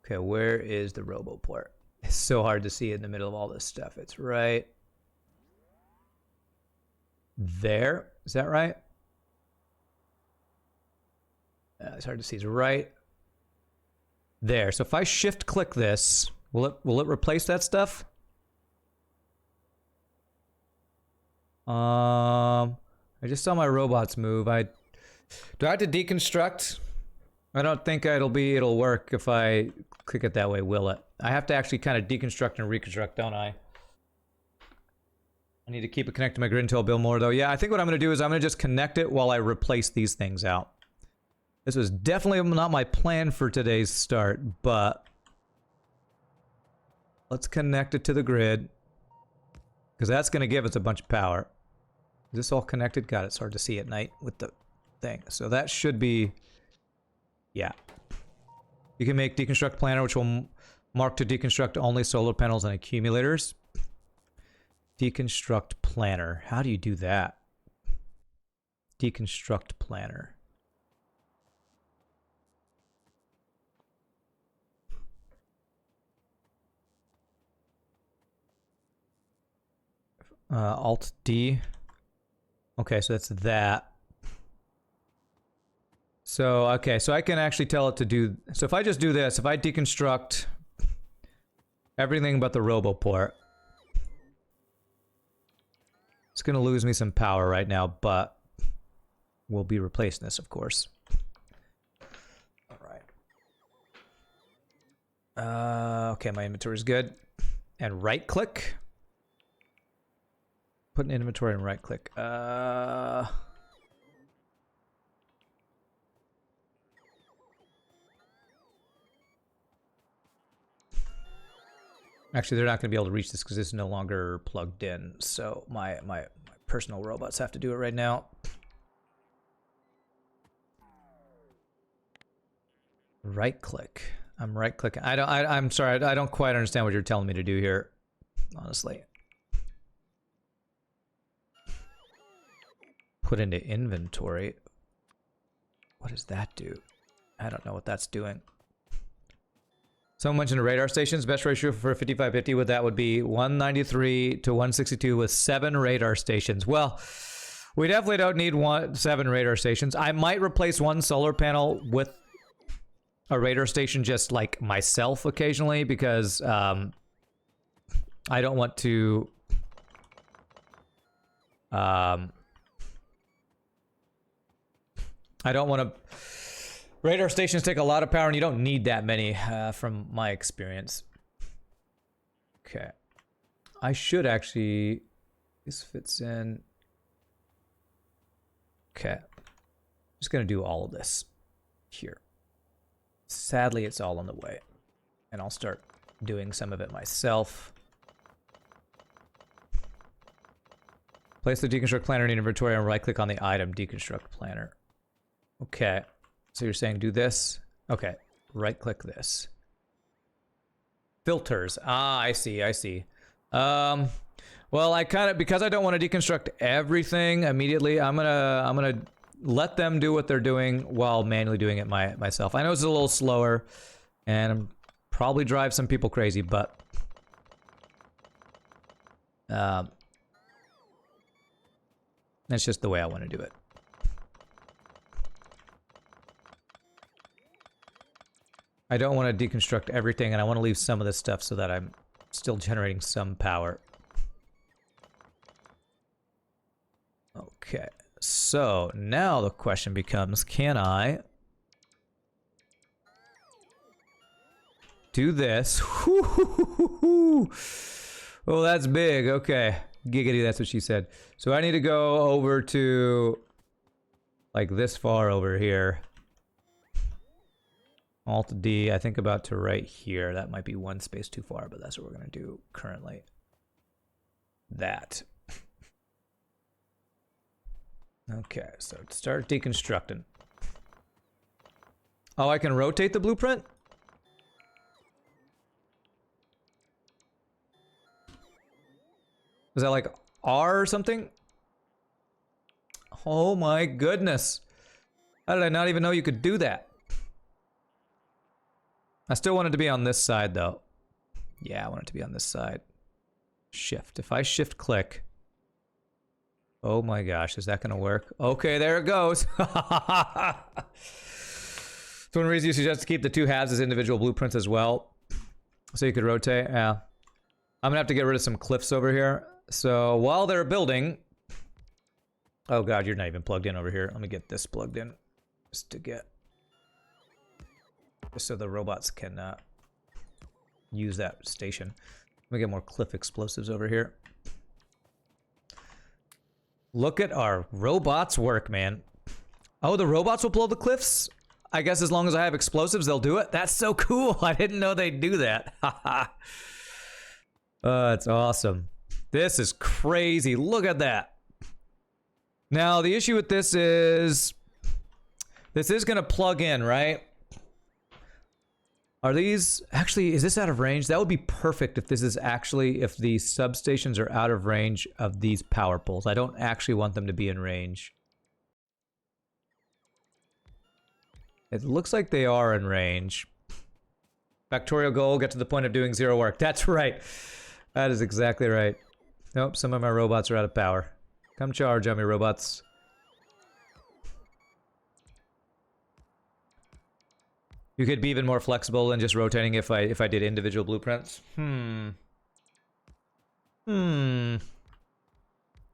[SPEAKER 1] Okay, where is the robo port? It's so hard to see in the middle of all this stuff. It's right there. Is that right? It's hard to see. It's right there. So if I shift click this, will it replace that stuff? I just saw my robots move. Do I have to deconstruct? I don't think it'll work if I click it that way, will it? I have to actually kind of deconstruct and reconstruct, don't I? I need to keep it connected to my grid until I build more, though. Yeah, I think what I'm going to do is I'm going to just connect it while I replace these things out. This was definitely not my plan for today's start, but let's connect it to the grid, because that's going to give us a bunch of power. Is this all connected? God, it's hard to see at night with the thing. So that should be, yeah. You can make deconstruct planner, which will mark to deconstruct only solar panels and accumulators. Deconstruct planner. How do you do that? Deconstruct planner. Alt D. Okay, so that's that. So, okay, so I can actually tell it to do... So if I just do this, if I deconstruct everything but the roboport, it's going to lose me some power right now, but we'll be replacing this, of course. All right. Okay, my inventory is good. And right-click. Put an inventory and right-click. Actually, they're not going to be able to reach this because it's no longer plugged in. So my personal robots have to do it right now. Right-click. I'm right-clicking. I'm sorry. I don't quite understand what you're telling me to do here, honestly. Put into inventory. What does that do? I don't know what that's doing. Someone mentioned radar stations. Best ratio for 5550 with that would be 193 to 162 with 7 radar stations. Well, we definitely don't need 7 radar stations. I might replace one solar panel with a radar station just like myself occasionally because I don't want to radar stations take a lot of power and you don't need that many from my experience. Okay. I should actually... This fits in... Okay. I'm just going to do all of this here. Sadly, it's all on the way. And I'll start doing some of it myself. Place the deconstruct planner in inventory and right-click on the item deconstruct planner. Okay. So you're saying do this? Okay. Right-click this. Filters. Ah, I see. I see. Well, I kind of, because I don't want to deconstruct everything immediately, I'm gonna let them do what they're doing while manually doing it myself. I know it's a little slower and probably drive some people crazy, but that's just the way I want to do it. I don't want to deconstruct everything, and I want to leave some of this stuff so that I'm still generating some power. Okay, so now the question becomes, can I do this? Oh, that's big. Okay, giggity, that's what she said. So I need to go over to, like, this far over here. Alt D, I think about to right here. That might be one space too far, but that's what we're going to do currently. That. Okay, so start deconstructing. Oh, I can rotate the blueprint? Is that like R or something? Oh my goodness. How did I not even know you could do that? I still want it to be on this side, though. Yeah, I want it to be on this side. Shift. If I shift click... Oh my gosh, is that going to work? Okay, there it goes. So one reason you suggest to keep the 2 halves as individual blueprints as well. So you could rotate. Yeah. I'm going to have to get rid of some cliffs over here. So while they're building... Oh god, you're not even plugged in over here. Let me get this plugged in. Just to get... so the robots can use that station. Let me get more cliff explosives over here. Look at our robots work, man. Oh, the robots will blow the cliffs? I guess as long as I have explosives, they'll do it. That's so cool. I didn't know they'd do that. It's awesome. This is crazy. Look at that. Now, the issue with this is going to plug in, right? Are these... Actually, is this out of range? That would be perfect if this is actually... If the substations are out of range of these power poles. I don't actually want them to be in range. It looks like they are in range. Factorio goal, get to the point of doing 0 work. That's right. That is exactly right. Nope, some of my robots are out of power. Come charge on me, robots. You could be even more flexible than just rotating if I did individual blueprints. I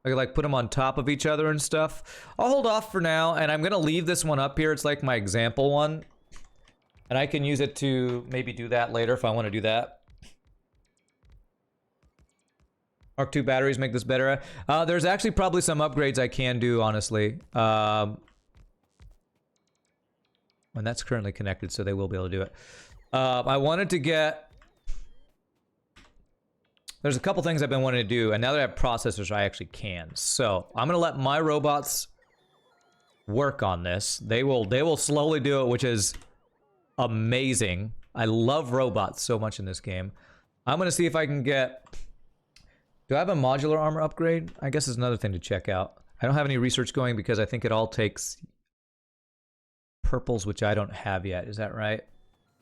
[SPEAKER 1] could like put them on top of each other and stuff. I'll hold off for now, and I'm gonna leave this one up here. It's like my example one. And I can use it to maybe do that later if I want to do that. Mark II batteries make this better. There's actually probably some upgrades I can do, honestly. And that's currently connected, so they will be able to do it. I wanted to get... There's a couple things I've been wanting to do, and now that I have processors, I actually can. So, I'm going to let my robots work on this. They will slowly do it, which is amazing. I love robots so much in this game. I'm going to see if I can get... Do I have a modular armor upgrade? I guess is another thing to check out. I don't have any research going because I think it all takes purples, which I don't have yet. Is that right?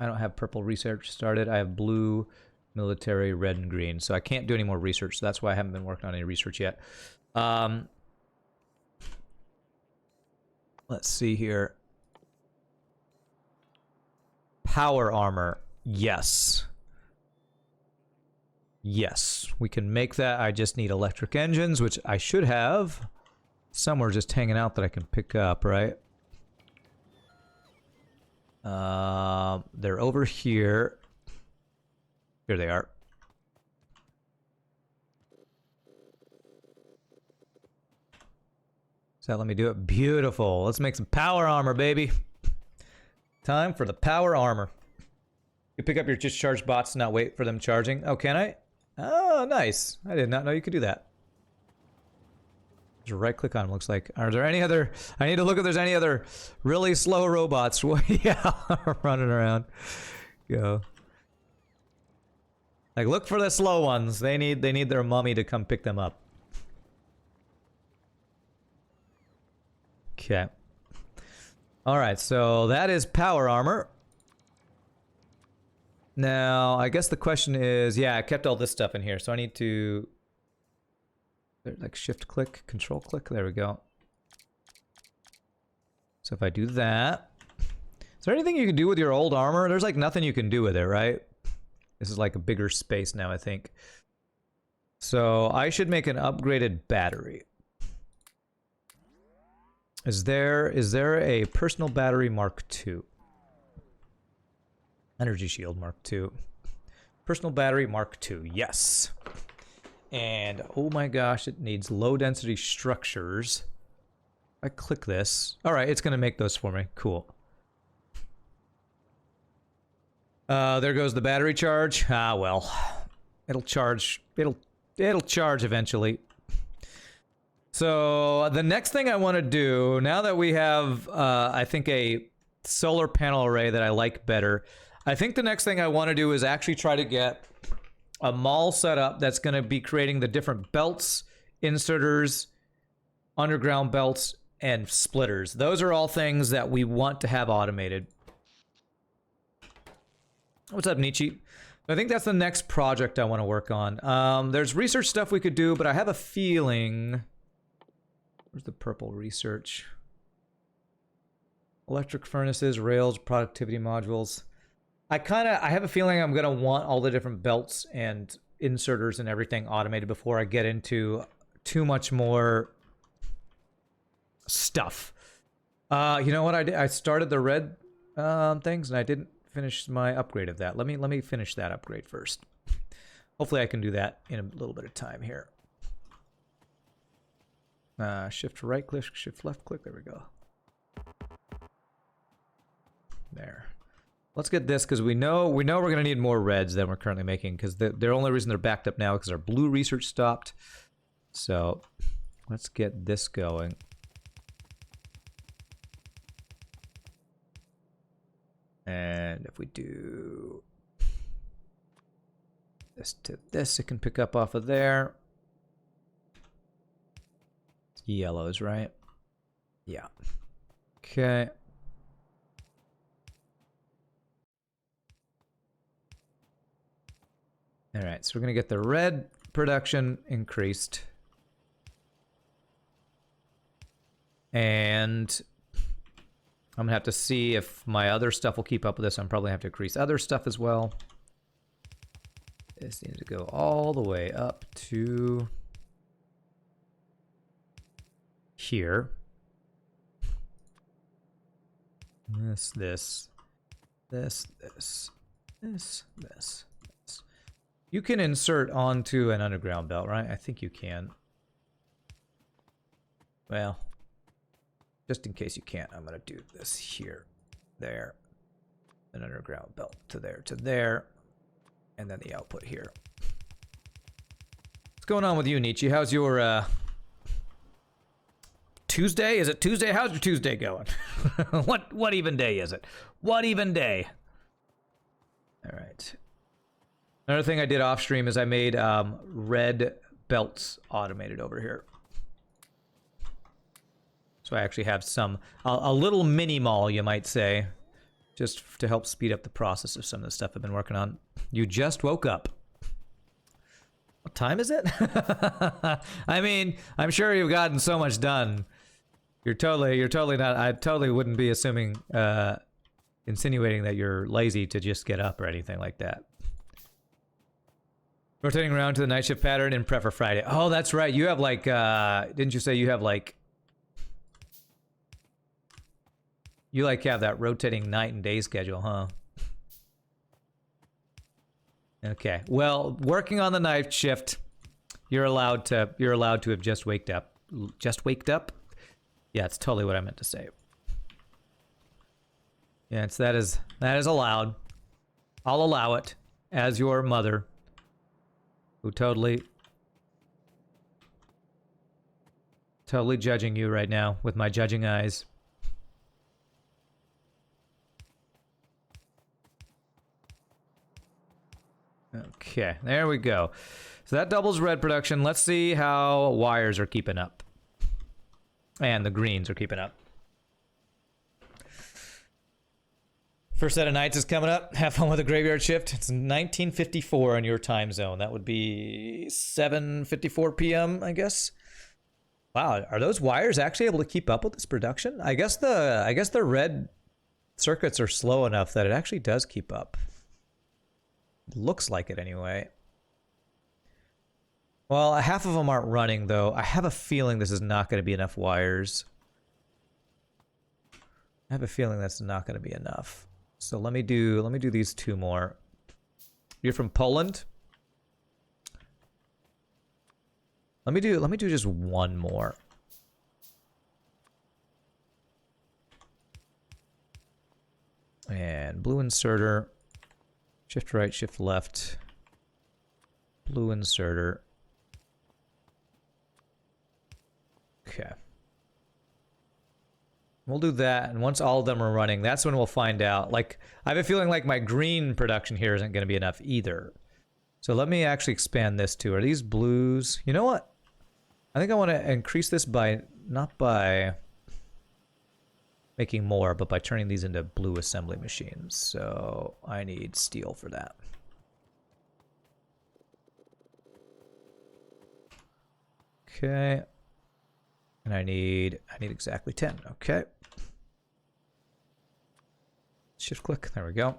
[SPEAKER 1] I don't have purple research started. I have blue, military, red, and green. So I can't do any more research. So that's why I haven't been working on any research yet. Let's see here. Power armor. Yes. Yes, we can make that. I just need electric engines, which I should have somewhere just hanging out that I can pick up, right? They're over here. Here they are. So let me do it. Beautiful. Let's make some power armor, baby. Time for the power armor. You pick up your discharge bots and not wait for them charging. Oh, can I? Oh, nice. I did not know you could do that. Just right click on them, looks like. Are there any other... I need to look if there's any other really slow robots. Yeah, running around. Go. Like, look for the slow ones. They need their mummy to come pick them up. Okay. Alright, so that is power armor. Now, I guess the question is, yeah, I kept all this stuff in here, so I need to... Like, shift click, control click, there we go. So if I do that... Is there anything you can do with your old armor? There's like nothing you can do with it, right? This is like a bigger space now, I think. So I should make an upgraded battery. Is there a personal battery Mark II? Energy shield Mark II. Personal battery Mark II, yes. And oh my gosh, it needs low density structures. If I click this. Alright, it's gonna make those for me. Cool. There goes the battery charge. Ah well. It'll charge. It'll charge eventually. So the next thing I want to do, now that we have I think a solar panel array that I like better, I think the next thing I want to do is actually try to get a mall set up that's going to be creating the different belts, inserters, underground belts, and splitters. Those are all things that we want to have automated. What's up, Nietzsche? I think that's the next project I want to work on. There's research stuff we could do, but I have a feeling... Where's the purple research? Electric furnaces, rails, productivity modules. I have a feeling I'm gonna want all the different belts and inserters and everything automated before I get into too much more stuff. You know what I did? I started the red things and I didn't finish my upgrade of that. Let me finish that upgrade first. Hopefully I can do that in a little bit of time here. Shift right click, shift left click. There we go. There. Let's get this because we know we're gonna need more reds than we're currently making because the only reason they're backed up now is because our blue research stopped. So let's get this going. And if we do this to this, it can pick up off of there. Yellows, right? Yeah. Okay. All right, so we're gonna get the red production increased. And I'm gonna have to see if my other stuff will keep up with this. I'm probably gonna have to increase other stuff as well. This needs to go all the way up to here. This. You can insert onto an underground belt, right? I think you can. Well, just in case you can't, I'm gonna do this here, there, an underground belt to there, and then the output here. What's going on with you, Nietzsche? How's your Tuesday? Is it Tuesday? How's your Tuesday going? What even day is it? What even day? All right. Another thing I did off stream is I made red belts automated over here. So I actually have a little mini mall, you might say, just to help speed up the process of some of the stuff I've been working on. You just woke up. What time is it? I mean, I'm sure you've gotten so much done. You're totally not. I totally wouldn't be assuming, insinuating that you're lazy to just get up or anything like that. Rotating around to the night shift pattern in prep for Friday. Oh, that's right. You have like, didn't you say you have like, you like have that rotating night and day schedule, huh? Okay. Well, working on the night shift, you're allowed to have just waked up. Just waked up? Yeah, it's totally what I meant to say. Yeah, that is allowed. I'll allow it as your mother, who totally judging you right now with my judging eyes. Okay, there we go. So that doubles red production. Let's see how wires are keeping up. And the greens are keeping up. First set of nights is coming up. Have fun with the graveyard shift. It's 1954 in your time zone. That would be 7:54 p.m., I guess. Wow, are those wires actually able to keep up with this production? I guess the red circuits are slow enough that it actually does keep up. Looks like it anyway. Well, half of them aren't running though. I have a feeling this is not going to be enough wires. I have a feeling that's not going to be enough. So let me do these two more. You're from Poland? Let me do just one more. And blue inserter. Shift right, shift left. Blue inserter. Okay. We'll do that, and once all of them are running, that's when we'll find out. Like, I have a feeling like my green production here isn't going to be enough either. So let me actually expand this too. Are these blues? You know what? I think I want to increase this by, not by making more, but by turning these into blue assembly machines. So I need steel for that. Okay. And I need exactly 10. Okay. Shift click. There we go.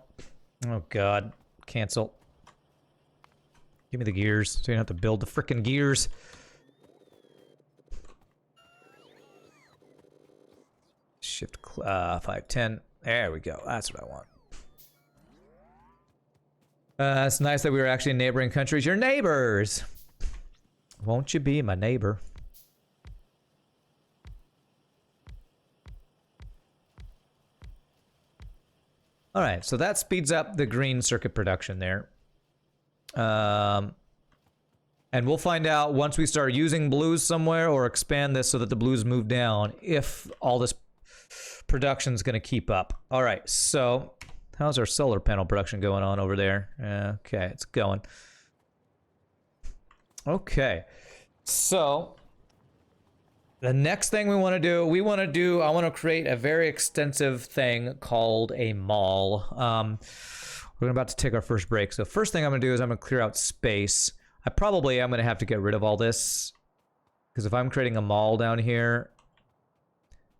[SPEAKER 1] Oh god. Cancel. Give me the gears so you don't have to build the frickin' gears. Shift 510. There we go. That's what I want. It's nice that we were actually in neighboring countries. Your neighbors! Won't you be my neighbor? All right, so that speeds up the green circuit production there. And we'll find out once we start using blues somewhere or expand this so that the blues move down if all this production's going to keep up. All right, so how's our solar panel production going on over there? Okay, it's going. Okay, so the next thing we want to do, I want to create a very extensive thing called a mall. We're about to take our first break. So first thing I'm going to do is I'm going to clear out space. I'm going to have to get rid of all this because if I'm creating a mall down here,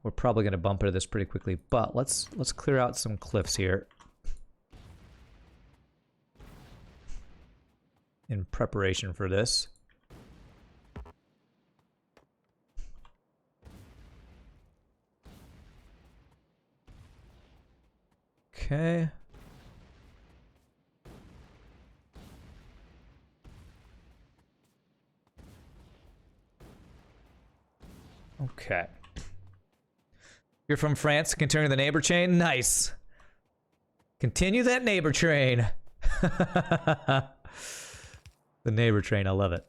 [SPEAKER 1] we're probably going to bump into this pretty quickly. But let's clear out some cliffs here in preparation for this. Okay. Okay. You're from France, continuing the neighbor chain? Nice. Continue that neighbor train. The neighbor train, I love it.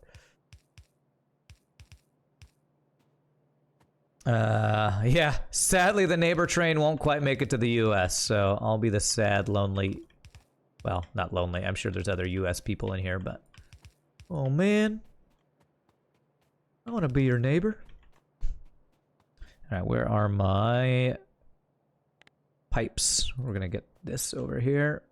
[SPEAKER 1] Yeah, sadly the neighbor train won't quite make it to the US, so I'll be the sad, lonely, well, not lonely, I'm sure there's other US people in here, but oh man, I want to be your neighbor. All right, where are my pipes? We're gonna get this over here.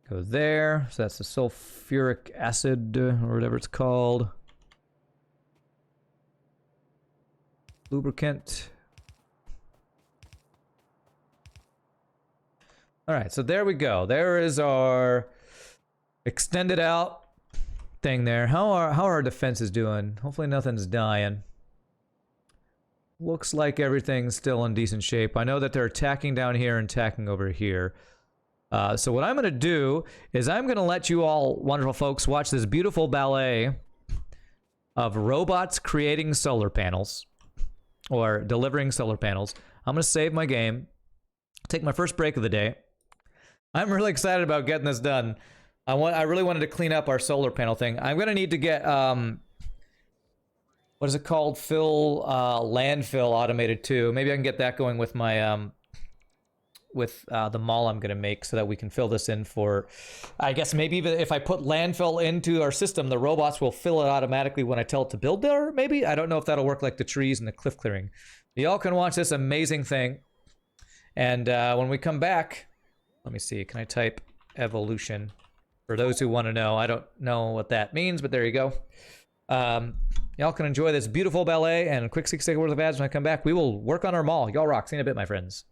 [SPEAKER 1] Go there. So that's the sulfuric acid or whatever it's called. Lubricant. All right, so there we go. There is our extended out thing there. How are our defenses doing? Hopefully nothing's dying. Looks like everything's still in decent shape. I know that they're attacking down here and attacking over here. So what I'm going to do is I'm going to let you all, wonderful folks, watch this beautiful ballet of robots creating solar panels or delivering solar panels. I'm going to save my game, take my first break of the day. I'm really excited about getting this done. I really wanted to clean up our solar panel thing. I'm going to need to get, what is it called? Landfill automated too. Maybe I can get that going with my, the mall I'm going to make so that we can fill this in for, I guess maybe even if I put landfill into our system, the robots will fill it automatically when I tell it to build there, maybe? I don't know if that'll work like the trees and the cliff clearing. Y'all can watch this amazing thing. And when we come back, let me see, can I type evolution? For those who want to know, I don't know what that means, but there you go. Y'all can enjoy this beautiful ballet and a quick 6 second worth of ads when I come back. We will work on our mall. Y'all rock. See you in a bit, my friends.